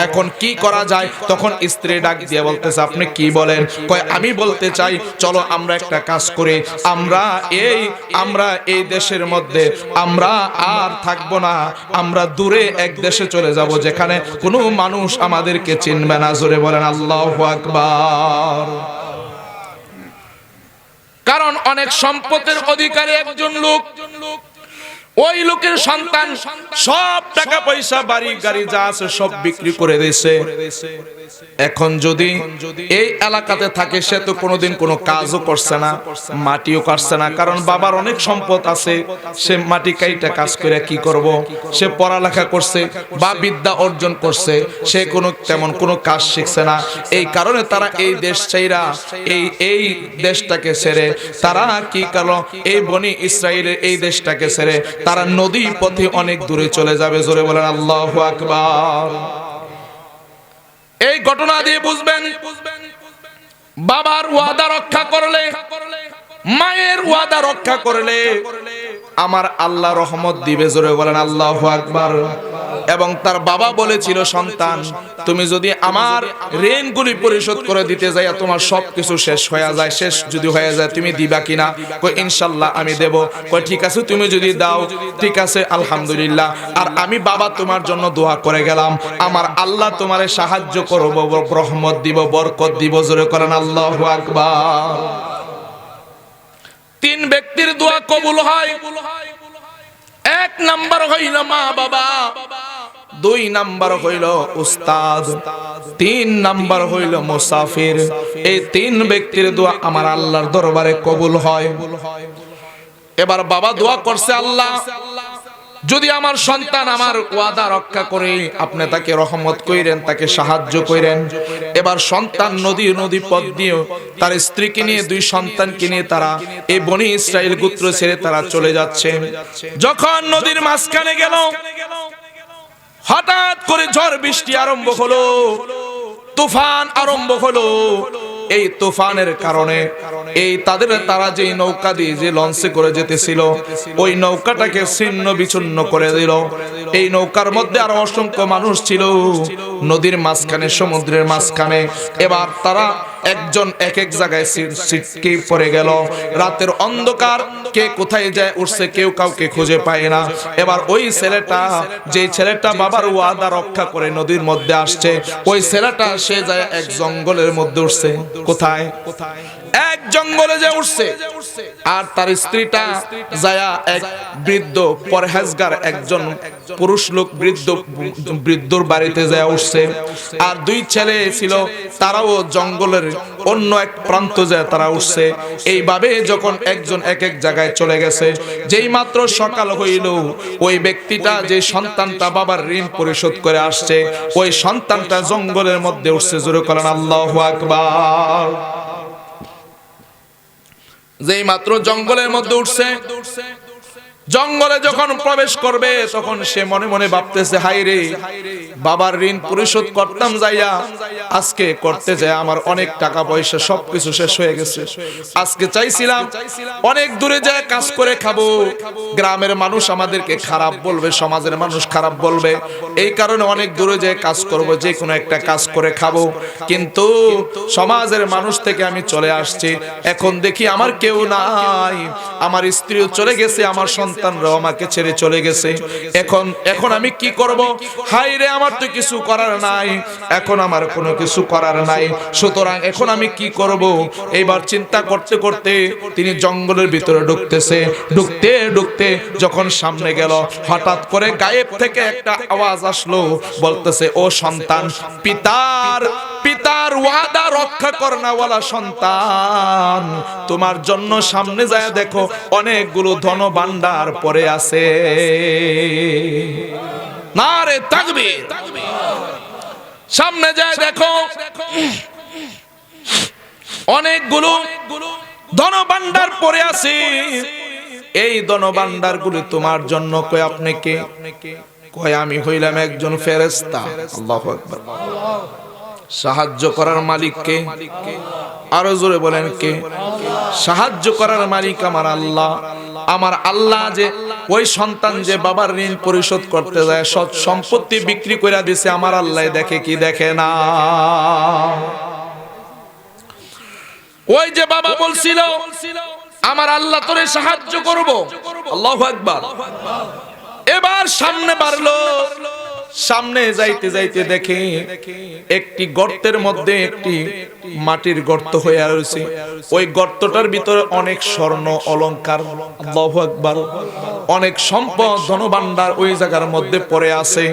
[SPEAKER 1] এখন কি করা যায়? তখন স্ত্রী ডাক দিয়ে বলতেছে, আপনি কি বলেন? কয় আমি বলতে চাই চলো আমরা একটা কাজ করি, আমরা এই দেশের মধ্যে আমরা আর থাকবো না, আমরা দূরে এক দেশে চলে যাব যেখানে কোনো মানুষ আমাদেরকে চিনবে না। জোরে বলেন আল্লাহু আকবার। কারণ অনেক সম্পদের অধিকারী একজন লোক, ওই লোকের সন্তান সব টাকা পয়সা বাড়ি গাড়ি যা আছে সব বিক্রি করে দিয়েছে। এখন যদি এই এলাকাতে থাকে, সে তো কোনোদিন কোনো কাজও করছে না, মাটিও কাটছে না, কারণ বাবার অনেক সম্পদ আছে, সে মাটি কাইটা কাজ করে কি করব? সে পড়ালেখা করছে বা বিদ্যা অর্জন করছে, সে তেমন কোনো কাজ শিখছে না। এই কারণে তারা এই দেশ ছাইরা এই দেশটাকে ছেড়ে তারা কি করলো, এই বনি ইসরায়েলের এই দেশটাকে ছেড়ে তারা নদী পথে অনেক দূরে চলে যাবে। জোরে বলেন আল্লাহু আকবার। এই ঘটনা দিয়ে বুঝবেন বাবার ওয়াদা রক্ষা করলে, মায়ের ওয়াদা রক্ষা করলে আমার আল্লাহ রহমত দিবে। জোরে বলেন আল্লাহু আকবার। এবং তার বাবা বলেছিল, সন্তান তুমি যদি আমার ঋণগুলি পরিশোধ করে দিতে যাই, তোমার সবকিছু শেষ হয়ে যায়, শেষ যদি হয়ে যায় তুমি দিবা কিনা? কই ইনশাআল্লাহ আমি দেব। কই ঠিক আছে, তুমি যদি দাও ঠিক আছে আলহামদুলিল্লাহ, আর আমি বাবা তোমার জন্য দোয়া করে গেলাম, আমার আল্লাহ তোমারে সাহায্য করব, রহমত দিব, বরকত দিব। জোরে করেন আল্লাহু আকবার। তিন ব্যক্তির দোয়া কবুল হয়। এক নাম্বার হইল মা বাবা, দুই নাম্বার হইল উস্তাদ, তিন নাম্বার হইল মুসাফির। এই তিন ব্যক্তির দোয়া আমার আল্লাহর দরবারে কবুল হয়। এবার বাবা দোয়া করছে, আল্লাহ যদি আমার সন্তান আমার ওয়াদা রক্ষা করে আপনি তাকে রহমত কইরেন, তাকে সাহায্য কইরেন। এবার সন্তান নদী পথ দিয়ে তার স্ত্রীকে নিয়ে, দুই সন্তানকে নিয়ে তারা এই বনি ইসরাইল গোত্র ছেড়ে তারা চলে যাচ্ছে। যখন নদীর মাঝখানে গেল, হঠাৎ করে ঝড় বৃষ্টি আরম্ভ হলো, তুফান আরম্ভ হলো। এই তুফানের কারণে তারা যে নৌকা দিয়ে যে লঞ্চে করে যেতেছিল, ওই নৌকাটাকে ছিন্ন বিচ্ছিন্ন করে দিল। এই নৌকার মধ্যে আরো অসংখ্য মানুষ ছিল নদীর মাঝখানে, সমুদ্রের মাঝখানে। এবার তারা একজন এক এক জায়গায় ছিটকে পড়ে গেল। রাতের অন্ধকার, কে কোথায় যায় উঠছে, কেউ কাউকে খুঁজে পায় না। এবার ওই ছেলেটা, যে ছেলেটা বাবার ওয়াদা রক্ষা করে নদীর মধ্যে আসছে, ওই ছেলেটা সে যায় এক জঙ্গলের মধ্যে উঠছে। কোথায়? এক জঙ্গলে যে উঠছে আর তার স্ত্রীটা যায়া এক বৃদ্ধ পরহেজগার একজন পুরুষ লোক বৃদ্ধর বাড়িতে যায় উঠছে। আর দুই ছেলে ছিল, তারাও জঙ্গলের অন্য এক প্রান্ত যায় তারা উঠছে। এইভাবে যখন একজন এক এক জায়গায় চলে গেছে, যেই মাত্র সকাল হইল, ওই ব্যক্তিটা যে সন্তানটা বাবার ঋণ পরিশোধ করে আসছে, ওই সন্তানটা জঙ্গলের মধ্যে উঠছে। জোরে বলেন আল্লাহু আকবার। যেই মাত্র জঙ্গলের মধ্যে উঠছে, জঙ্গলে যখন প্রবেশ করবে তখন সে মনে মনে ভাবতেছে, হাই রে, বাবার ঋণ পরিশোধ করতাম যাইয়া, আজকে করতে যায় আমার অনেক টাকা পয়সা সবকিছু শেষ হয়ে গেছে। আজকে চাইছিলাম অনেক দূরে যায় কাজ করে খাবো, গ্রামের মানুষ আমাদেরকে খারাপ বলবে, সমাজের মানুষ খারাপ বলবে, এই কারণে অনেক দূরে যায় কাজ করব, যে কোনো একটা কাজ করে খাবো। কিন্তু সমাজের মানুষ থেকে আমি চলে আসছি, এখন দেখি আমার কেউ নাই, আমার স্ত্রীও চলে গেছে, আমার সন্তানরাও আমাকে ছেড়ে চলে গেছে। এখন আমি কি করব? হাই রে, আমার তো কিছু করার নাই, এখন আমার কোনো কিছু করার নাই, সুতরাং এখন আমি কি করব? এইবার চিন্তা করতে করতে তিনি জঙ্গলের ভিতরে ঢুকতে ঢুকতে যখন সামনে গেল, হঠাৎ করে গায়েব থেকে একটা আওয়াজ আসলো, বলতেছে, ও সন্তান, পিতার ওয়াদা রক্ষা করনাওয়ালা সন্তান, তোমার জন্য সামনে যায় দেখো অনেকগুলো ধন ভান্ডার পড়ে আছে। নারে তাকবীর। সামনে যায় দেখো অনেকগুলো ধন ভান্ডার পড়ে আছে। এই ধন ভান্ডার গুলো তোমার জন্য। কয় আপনি কে? কয় আমি হইলাম একজন ফেরেশতা। আল্লাহু আকবার। সাহায্য করার মালিক কে? আরো জোরে বলেন কে? সাহায্য করার মালিক আমার আল্লাহ। আমার আল্লাহ যে ওই সন্তান যে বাবার ঋণ পরিশোধ করতে যায় সব সম্পত্তি বিক্রি করে দিছে, আমার আল্লাহ দেখে কি দেখে না? ওই যে বাবা বলছিল আমার আল্লাহ তোরে সাহায্য করব, আল্লাহু আকবার। এবার সামনে বাড়লো, সামনে যাইতে যাইতে দেখে একটি গর্তের মধ্যে একটি মাটির গর্ত হয়ে রয়েছে। ওই গর্তটার ভিতরে অনেক স্বর্ণ অলংকার, আল্লাহু আকবার, অনেক সম্পদ ধনভাণ্ডার ওই জায়গার মধ্যে পড়ে আছে।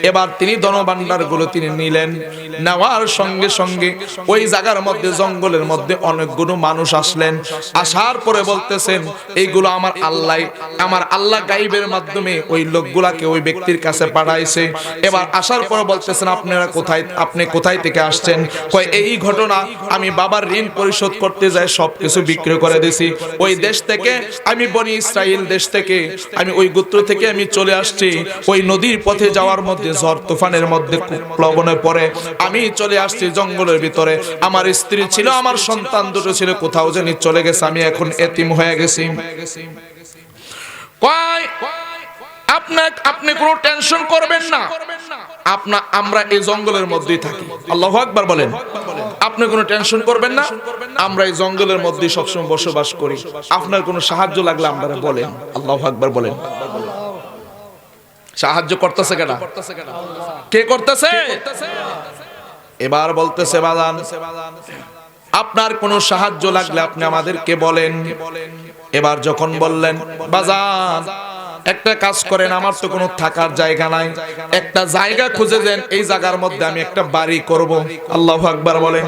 [SPEAKER 1] এবার তিনি ধনভাণ্ডার গুলো তিনি নিলেন, নেওয়ার সঙ্গে সঙ্গে ওই জায়গার মধ্যে জঙ্গলের মধ্যে অনেকগুলো মানুষ আসলেন। আসার পরে বলতেছেন, এইগুলো আমার আল্লাহ গাইবের মাধ্যমে ওই লোকগুলাকে ওই ব্যক্তির কাছে পাঠাইছে। এবার আসার পর বলতেছেন, আপনি কোথায় থেকে আসছেন? কয় এই ঘটনা, আমি বাবার ঋণ পরিশোধ করতে যাই সবকিছু বিক্রি করে দিছি। ওই দেশ থেকে আমি বনি ইসরাইল দেশ থেকে আমি ওই গোত্র থেকে আমি চলে আসছি। ওই নদীর পথে যাওয়ার মধ্যে ঝড় তুফানের মধ্যে প্লাবনে পড়ে আমি চলে আসছি জঙ্গলের ভিতরে। আমার স্ত্রী ছিল, আমার সন্তান দুটো ছিল, কোথাও জানি চলে গেছে, আমি এখন এতিম হয়ে গেছি। কয় আপনি কোনো টেনশন করবেন না, আমরা এই জঙ্গলের মধ্যেই থাকি। আল্লাহু আকবার বলেন। আপনি কোনো টেনশন করবেন না, আমরা এই জঙ্গলের মধ্যেই সবসময় বসবাস করি। আপনার কোনো সাহায্য লাগলে আপনারা বলেন। আল্লাহু আকবার বলেন। সাহায্য করতেছে কেডা? কে করতেছে? এবার বলতেছে, বাজান আপনার কোনো সাহায্য লাগলে আপনি আমাদেরকে বলেন। এবার যখন বললেন, বাজান একটা কাজ করেন, আমার তো কোনো থাকার জায়গা নাই, একটা জায়গা খুঁজে দেন, এই জায়গার মধ্যে আমি একটা বাড়ি করব। আল্লাহু আকবার বলেন।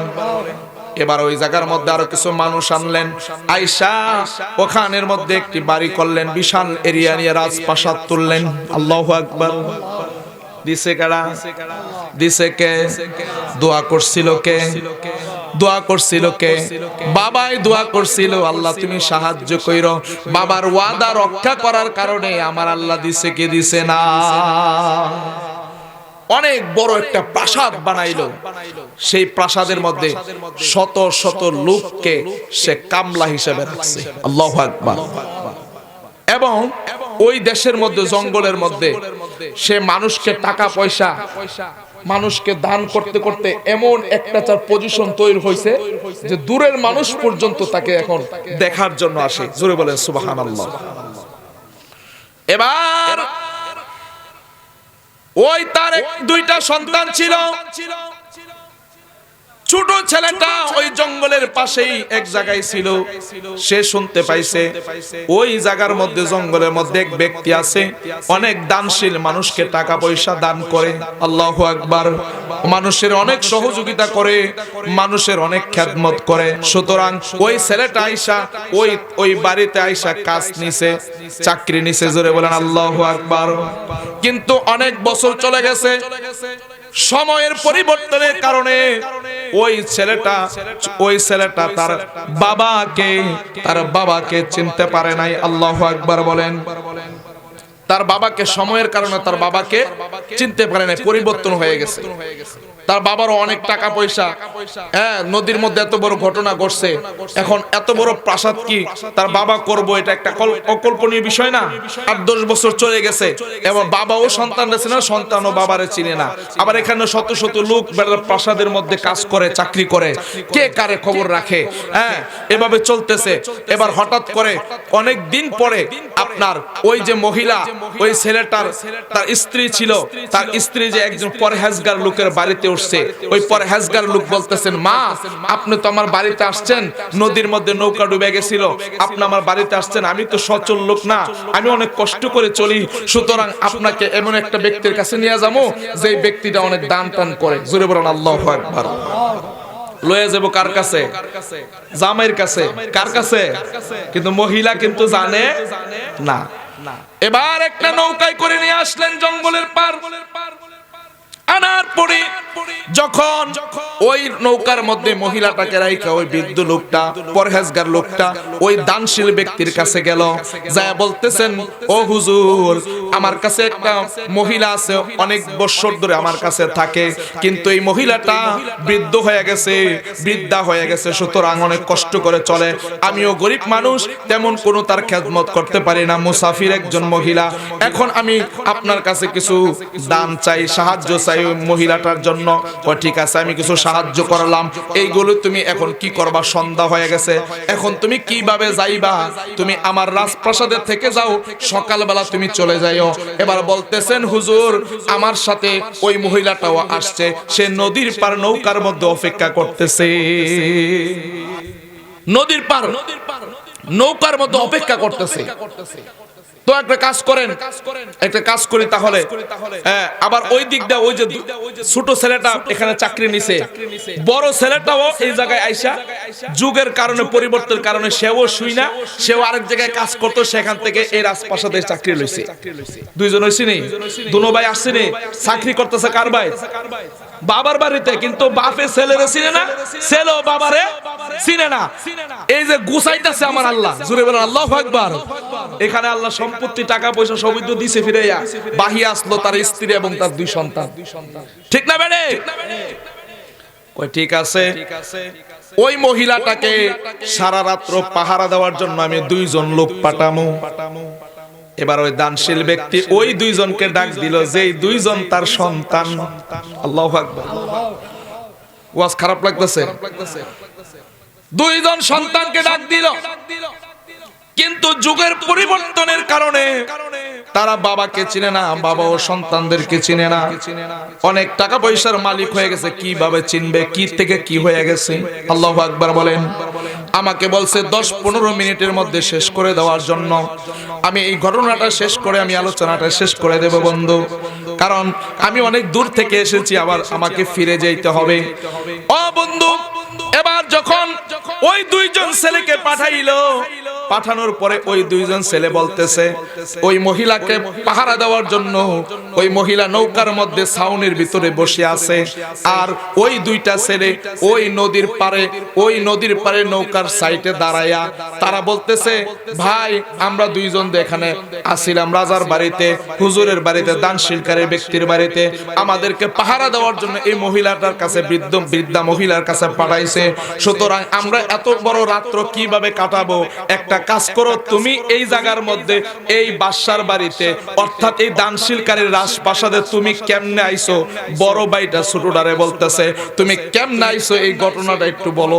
[SPEAKER 1] এবার ওই জায়গার মধ্যে আরো কিছু মানুষ আনলেন, আয়েশা ওখানের মধ্যে একটি বাড়ি করলেন, বিশাল এরিয়া নিয়ে রাজপ্রাসাদ তুললেন। আল্লাহু আকবার। দিছে কারা? দিছে কে? দোয়া করছিল কে? দোয়া করছিল কে? বাবাই দোয়া করছিল, আল্লাহ তুমি সাহায্য কইরো। বাবার ওয়াদা রক্ষা করার কারণে আমার আল্লাহ দিছে কে? দিছে না। অনেক বড় একটা প্রাসাদ বানাইলো। সেই প্রাসাদের মধ্যে শত শত লোককে সে কামলা হিসেবে রাখছে। আল্লাহু আকবার। এবং ওই দেশের মধ্যে জঙ্গলের মধ্যে সে মানুষকে টাকা পয়সা মানুষকে দান করতে করতে এমন একটা তার পজিশন তৈরি হয়েছে যে দূরের মানুষ পর্যন্ত তাকে এখন দেখার জন্য আসে। জোরে বলেন সুবহানাল্লাহ। এবার ওই তার দুইটা সন্তান ছিল, ছোট ছেলেটা ওই জঙ্গলের পাশেই এক জায়গায় ছিল, সে শুনতে পাইছে ওই জায়গার মধ্যে, জঙ্গলের মধ্যে এক ব্যক্তি আছে, অনেক দানশীল, মানুষকে টাকা পয়সা দান করে, আল্লাহু আকবার, মানুষের অনেক সহযোগিতা করে, মানুষের অনেক খেদমত করে। সুতরাং ওই ছেলেটা আইসা ওই বাড়িতে আইসা কাজ নিছে, চাকরি নিছে, জোরে বলেন আল্লাহু আকবার। কিন্তু অনেক বছর চলে গেছে, সময়ের পরিবর্তনের কারণে ওই ছেলেটা তার বাবাকে চিনতে পারে নাই, আল্লাহু আকবার বলেন। তার বাবাকে, সময়ের কারণে তার বাবাকে চিনতে পারে নাই, পরিবর্তন হয়ে গেছে। তার বাবারও অনেক টাকা পয়সা, হ্যাঁ, নদীর মধ্যে এত বড় ঘটনা ঘটছে, এখন এত বড় প্রাসাদ কি তার বাবা করবো, এটা একটা অকল্পনীয় বিষয় না। 8-10 বছর চলে গেছে, এবং বাবাও সন্তানরা চিনে না, সন্তানও বাবারে চিনে না। আবার এখানে শত শত লোক প্রাসাদের মধ্যে কাজ করে, চাকরি করে, কে কারে খবর রাখে, হ্যাঁ, এভাবে চলতেছে। এবার হঠাৎ করে অনেক দিন পরে আপনার ওই যে মহিলা, ওই ছেলেটার তার স্ত্রী ছিল, তার স্ত্রী যে একজন পরহেজগার লোকের বাড়িতে উঠছে, ওই পরহেজগার লোক বলতেছেন, মা আপনি তো আমার বাড়িতে আসছেন, নদীর মধ্যে নৌকা ডুবে গেছিল, আপনি আমার বাড়িতে আসছেন, আমি তো সচল লোক না, আমি অনেক কষ্ট করে চলি, সুতরাং আপনাকে এমন একটা ব্যক্তির কাছে নিয়ে যাবো যে ব্যক্তিটা অনেক দান টান করে, জোরে বলেন আল্লাহু আকবার। লয়ে যাবো কার কাছে? জামাইয়ের কাছে। কার কাছে? কিন্তু মহিলা কিন্তু জানে না। এবার একটা নৌকায় করে নিয়ে আসলেন জঙ্গলের পার, আনার পরে যখন ওই নৌকার মধ্যে মহিলাটাকে রাইখা ওই বৃদ্ধ লোকটা, পরহেজগার লোকটা ওই দানশীল ব্যক্তির কাছে গেল, যায় বলতেছেন, ও হুজুর, আমার কাছে একটা মহিলা আছে, অনেক বছর ধরে আমার কাছে থাকে, কিন্তু এই মহিলাটা বৃদ্ধ হয়ে গেছে, বৃদ্ধা হয়ে গেছে, সুতরাং অনেক কষ্ট করে চলে, আমিও গরিব মানুষ, তেমন কোনো তার খেদমত করতে পারি না, মুসাফির একজন মহিলা, এখন আমি আপনার কাছে কিছু দান চাই, সাহায্য চাই ওই মহিলাটার জন্য। ও ঠিক আছে, আমি কিছু সাহায্য করলাম, এইগুলো তুমি এখন কি করবা? সন্ধ্যা হয়ে গেছে, এখন তুমি কিভাবে যাইবা? তুমি আমার রাজপ্রাসাদের থেকে যাও, সকালবেলা তুমি চলে যাইও। এবার বলতেছেন, হুজুর, আমার সাথে ওই মহিলাটাও আসছে, সে নদীর পার নৌকার মধ্যে অপেক্ষা করতেছে, নদীর পার নৌকার মধ্যে অপেক্ষা করতেছে। তো একটা কাজ করেন, একটা কাজ করি তাহলে, হ্যাঁ, আবার ওই দিকটা ওই যে ছোট ছেলেটা এখানে চাকরি নিছে, বড় ছেলেটাও এই জায়গায় আইসা যুগের কারণে, পরিবর্তনের কারণে সেও শুই না, সেও আরেক জায়গায় কাজ করতো, সেখান থেকে এই রাজপ্রাসাদে চাকরি লইছে। দুইজন হইছে নি, দুনো ভাই আসছে নি, চাকরি করতেছে কার ভাই? বাবার বাড়িতে, কিন্তু বাপে ছেলেরে চিনে না, ছেলেও বাবারে চিনে না। এই যে গুছাইতেছে আমার আল্লাহ, জোরে বলেন আল্লাহু আকবার। এখানে আল্লাহ সম্পত্তি, টাকা পয়সা সবই তো দিছে, ফিরাইয়া বাহিয়া আসলো তার স্ত্রী এবং তার 2 সন্তান, ঠিক না বেড়ে? ওই ঠিক আছে, ওই মহিলাটাকে সারা রাত্র পাহারা দেওয়ার জন্য আমি 2 জন লোক পাঠামু। এবার ওই দানশীল ব্যক্তি ওই 2 জনকে ডাক দিল, যেই 2 জন তার সন্তান, আল্লাহু আকবার। ওয়াজ খারাপ লাগতেছে? 2 জন সন্তানকে ডাক দিল, কিন্তু যুগের পরিবর্তনের কারণে তারা বাবাকে চিনে না, বাবা ও সন্তানদেরকে চিনে না, অনেক টাকা পয়সার মালিক হয়ে গেছে, কিভাবে চিনবে? কি থেকে কি হয়ে গেছে? আল্লাহু আকবার বলেন। আমাকে বলছে 10-15 মিনিটের মধ্যে শেষ করে দেওয়ার জন্য। আমি এই ঘটনাটা শেষ করে আমি আলোচনাটা শেষ করে দেব বন্ধু, কারণ আমি অনেক দূর থেকে এসেছি, আবার আমাকে ফিরে যেতে হবে। ও বন্ধু, এবার যখন ওই 2 জন ছেলেকে পাঠাইলো, পাঠানোর পরে ওই 2 জন ছেলে বলতেছে ওই মহিলাকে পাহারা দেওয়ার জন্য, ওই মহিলা নৌকার মধ্যে ছাউনির ভিতরে বসে আছে, আর ওই 2টা ছেলে ওই নদীর পারে নৌকার সাইডে দাঁড়ায়া তারা বলতেছে, ভাই আমরা 2 জন এখানে আসিলাম রাজার বাড়িতে, হুজুরের বাড়িতে, দানশীলকারী ব্যক্তির বাড়িতে, আমাদেরকে পাহারা দেওয়ার জন্য এই মহিলাটার কাছে, বৃদ্ধা মহিলার কাছে পাঠাইছে, সুতরাং আমরা এত বড় রাত্র কিভাবে কাটাবো? একটা কাজ করো, তুমি এই জায়গার মধ্যে, এই বাদশার বাড়িতে, অর্থাৎ এই দানশীলকারীর রাজপ্রাসাদে তুমি কেমনে আইছো? বড় ভাইটা ছোটটারে বলতেছে, তুমি কেমনে আইছো, এই ঘটনাটা একটু বলো।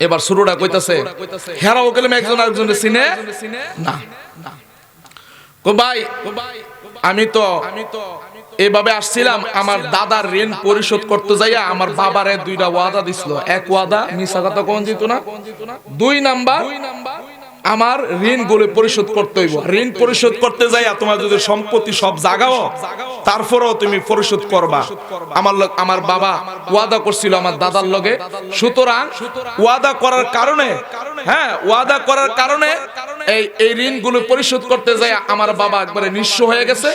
[SPEAKER 1] এবার ছোটটা কইতাছে, হেরাও গেলে একজন আরেকজনের চিনে না। ভাই আমি তো এভাবে আসছিলাম, আমার দাদার ঋণ পরিশোধ করতে যাইয়া আমার বাবারে দুইটা ওয়াদা দিছিল। এক ওয়াদা মিছা কথা কোন দিত না, 2 নাম্বার আমার ঋণ গুলো পরিশোধ করতে হইব। ঋণ পরিশোধ করতে যাইয়া তোমার যদি সম্পত্তি সব জাগাও তারপরেও তুমি পরিশোধ করবা। আমার বাবা ওয়াদা করছিল আমার দাদার লগে, সুতরাং ওয়াদা করার কারণে, হ্যাঁ ওয়াদা করার কারণে এই ঋণগুলো পরিশোধ করতে যায় আমার বাবা একবারে নিঃস্ব হয়ে গেছে।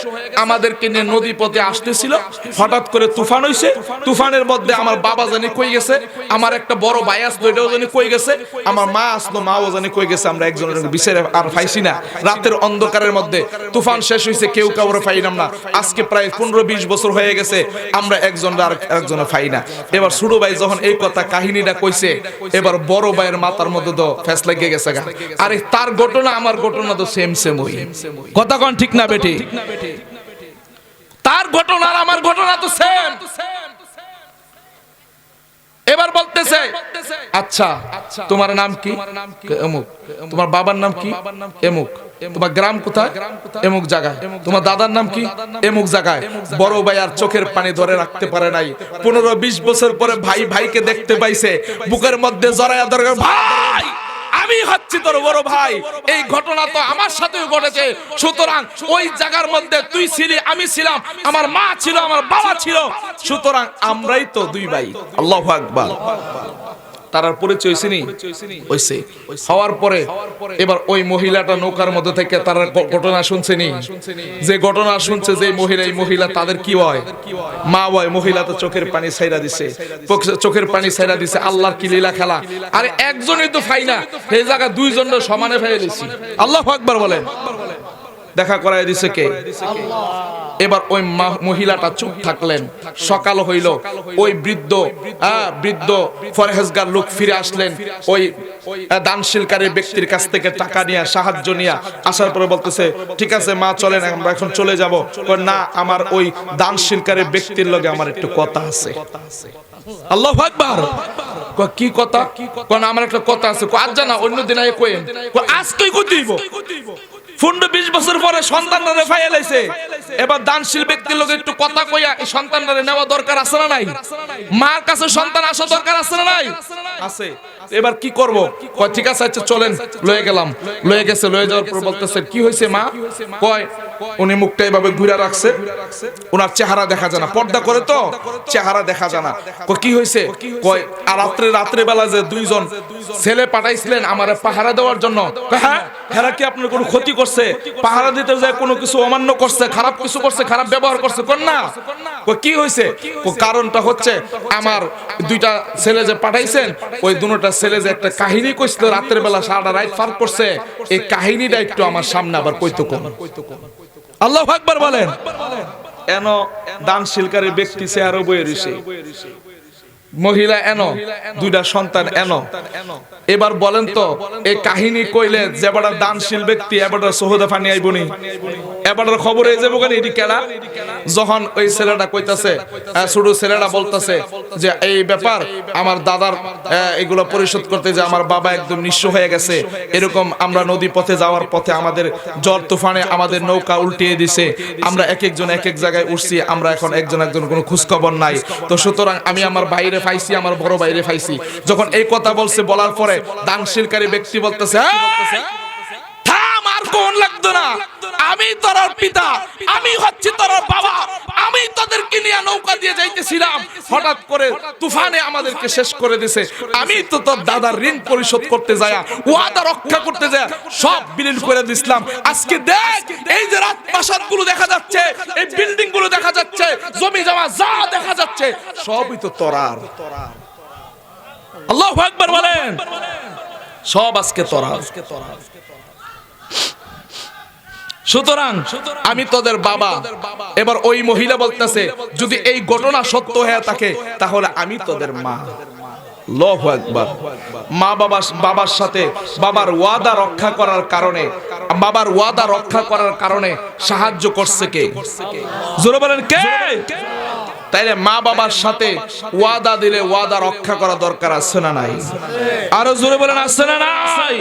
[SPEAKER 1] আমাদেরকে নিয়ে নদী পথে আসতেছিল, হঠাৎ করে তুফান হইছে। তুফানের মধ্যে আমার বাবা জানি কই গেছে, আমার একটা বড় ভাই আসলো এটাও জানি কই গেছে, আমার মা আসলো মাও জানি কই গেছে। আমরা একজনের বিচারে আর পাইছি না। রাতের অন্ধকারের মধ্যে তুফান শেষ হইছে, কেউ কাউরে পাইলাম না। আজকে প্রায় 15-20 বছর হয়ে গেছে আমরা একজন আর একজনে পাই না। এবার ছোট ভাই যখন এই কথা কাহিনীটা কইছে, এবার বড় ভাইয়ের মাথার মধ্যে তো ফ্যাস লেগে গেছে। আরে তার ঘটনা আমার ঘটনা তো সেম ওই কথা কোন ঠিক না বেটি? তার ঘটনা আর আমার ঘটনা তো সেম। এবার বলতেছে আচ্ছা তোমার নাম কি? এমুক। তোমার বাবার নাম কি? এমুক। তোমার গ্রাম কোথায়? এমুক জায়গায়। তোমার দাদার নাম কি? এমুক জায়গায়। বড় ভাই আর চোখের পানি ধরে রাখতে পারে নাই। 15-20 বছর পরে ভাই ভাইকে দেখতে পাইছে, বুকের মধ্যে জড়ায়া ধরে, ভাই আমি হচ্ছি তোর বড় ভাই, এই ঘটনা তো আমার সাথেও ঘটেছে। সুতরাং ওই জায়গার মধ্যে তুই ছিলি, আমি ছিলাম, আমার মা ছিল, আমার বাবা ছিল, সুতরাং আমরাই তো 2 ভাই। আল্লাহু আকবার। তার পরিচয় হইছে হওয়ার পরে এবার ওই মহিলাটা নৌকার মধ্যে থেকে তার ঘটনা শুনছেনি, যে ঘটনা শুনছে যে মহিলা, এই মহিলা তাদের কি হয়? মা হয়। মহিলা তো চোখের পানি ছাইরা দিছে, চোখের পানি ছাইরা দিছে। আল্লাহর কি লীলা খেলা! আরে একজনই তো ফাই না, এই জায়গা 2 জন সমানে ফাইয়া দিছি। আল্লাহু আকবার বলেন। দেখা করায় দিছে কে? এবার ওই মহিলাটা চুপ থাকলেন। সকাল হইল, ওই বৃদ্ধ ফরহেজগার লোক ফিরে আসলেন ওই দানশীলকারী ব্যক্তির কাছ থেকে টাকা নিয়ে, সাহায্য নিয়ে আসার পরে বলতেছে ঠিক আছে মা চলেন আমরা এখন চলে যাব। না, আমার ওই দানশীলকারী ব্যক্তির লগে আমার একটু কথা আছে। আল্লাহু আকবার। কি কথা? কোন আমার একটা কথা আছে। আজ জানা অন্য দিন আয় কইেন, আজকেই কই দিব। 15-20 বছর পরে সন্তানরা ফাইয়া লাইছে, এবার দানশীল ব্যক্তির লগে একটু কথা কইয়া এই সন্তানরা নেওয়া দরকার আছে না নাই? মার কাছে সন্তান আসা দরকার আছে না নাই? আছে। এবার কি করব? কয় ঠিক আছে আচ্ছা চলেন, লয়ে গেলাম। লয়ে গেছে, লয়ে যাওয়ার পর বলতেছে কি হইছে মা? কয় উনি মুখটা এভাবে ঘুরে রাখছে, ওনার চেহারা দেখা যায় না, পর্দা করে তো চেহারা দেখা যায় না। কয় কি হইছে? কয় আর রাত্রে বেলা যে 2 জন ছেলে পাঠাইছিলেন আমারে পাহারা দেওয়ার জন্য, হ্যাঁ হেরা কি আপনার কোনো ক্ষতি করছে? পাহারা দিতে যায় কোনো কিছু অমান্য করছে, খারাপ কিছু করছে, খারাপ ব্যবহার করছে? কোন না। কয় কি হইছে? কারণটা হচ্ছে আমার 2টা ছেলে যে পাঠাইছেন, ওই 2টা ছেলে যে একটা কাহিনী কইছিল রাতের বেলা, সারা রাত পার করছে, এই কাহিনীটা একটু আমার সামনে আবার কইতো কোন। আল্লাহু আকবার বলেন। এন দানশীলকারী ব্যক্তি চেহারা বয়ে রইছে, মহিলা এন, 2টা সন্তান এন। এবার বলেন তো এই কাহিনী কইলে যে বড় দানশীল ব্যক্তি এবার সহদা ফানি আইবনি, এবার খবর হয়ে যাবো কেন? এটি কেনা যখন ওই ছেলেটা কইতাছে, ছোট ছেলেটা বলতাছে যে এই ব্যাপার আমার দাদার এগুলো পরিশোধ করতে, যে আমার বাবা একদম নিঃস্ব হয়ে গেছে, এরকম আমরা নদী পথে যাওয়ার পথে আমাদের ঝড় তুফানে আমাদের নৌকা উল্টিয়ে দিছে, আমরা এক একজন এক এক জায়গায় উঠছি, আমরা এখন একজন কোনো খোঁজ খবর নাই। তো সুতরাং আমি আমার বাইরে পাইছি, আমার বড় বাইরে পাইছি। যখন এই কথা বলছে, বলার পরে দানশীলকারী ব্যক্তি বলতেছে থাম, আর কোন লাগতো না, আমি তোর পিতা, আমি হচ্ছি তোর বাবা, আমি তোদেরকে নিয়ে নৌকা দিয়ে যাইতেছিলাম, হঠাৎ করে তুফানে আমাদেরকে শেষ করে দিছে। আমি তো তোর দাদার ঋণ পরিশোধ করতে যায়, ওয়াদা রক্ষা করতে যায় সব বিলীন করে দিছিলাম। আজকে দেখ এই যে রাজপ্রাসাদ গুলো দেখা যাচ্ছে, এই বিল্ডিং গুলো দেখা যাচ্ছে, জমি জমা যা দেখা যাচ্ছে সবই তো তোরার। আল্লাহু আকবার বলেন। সব আজকে তোরার। সুতরাং আমি তোদের বাবা। এবার ওই মহিলা বলতেছে যদি এই ঘটনা সত্য হয়ে থাকে তাহলে আমি তোদের মা। আল্লাহু আকবার। মা বাবার সাথে বাবার ওয়াদা রক্ষা করার কারণে, বাবার ওয়াদা রক্ষা করার কারণে সাহায্য করছে কে? জোরে বলেন কে? তাইলে মা বাবার সাথে ওয়াদা দিলে ওয়াদা রক্ষা করা দরকার আছে না নাই? আরো জোরে বলেন আছে না নাই?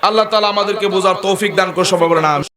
[SPEAKER 1] আল্লাহ তাআলা আমাদেরকে বোঝার তৌফিক দান করে সবাই বলেন আমিন।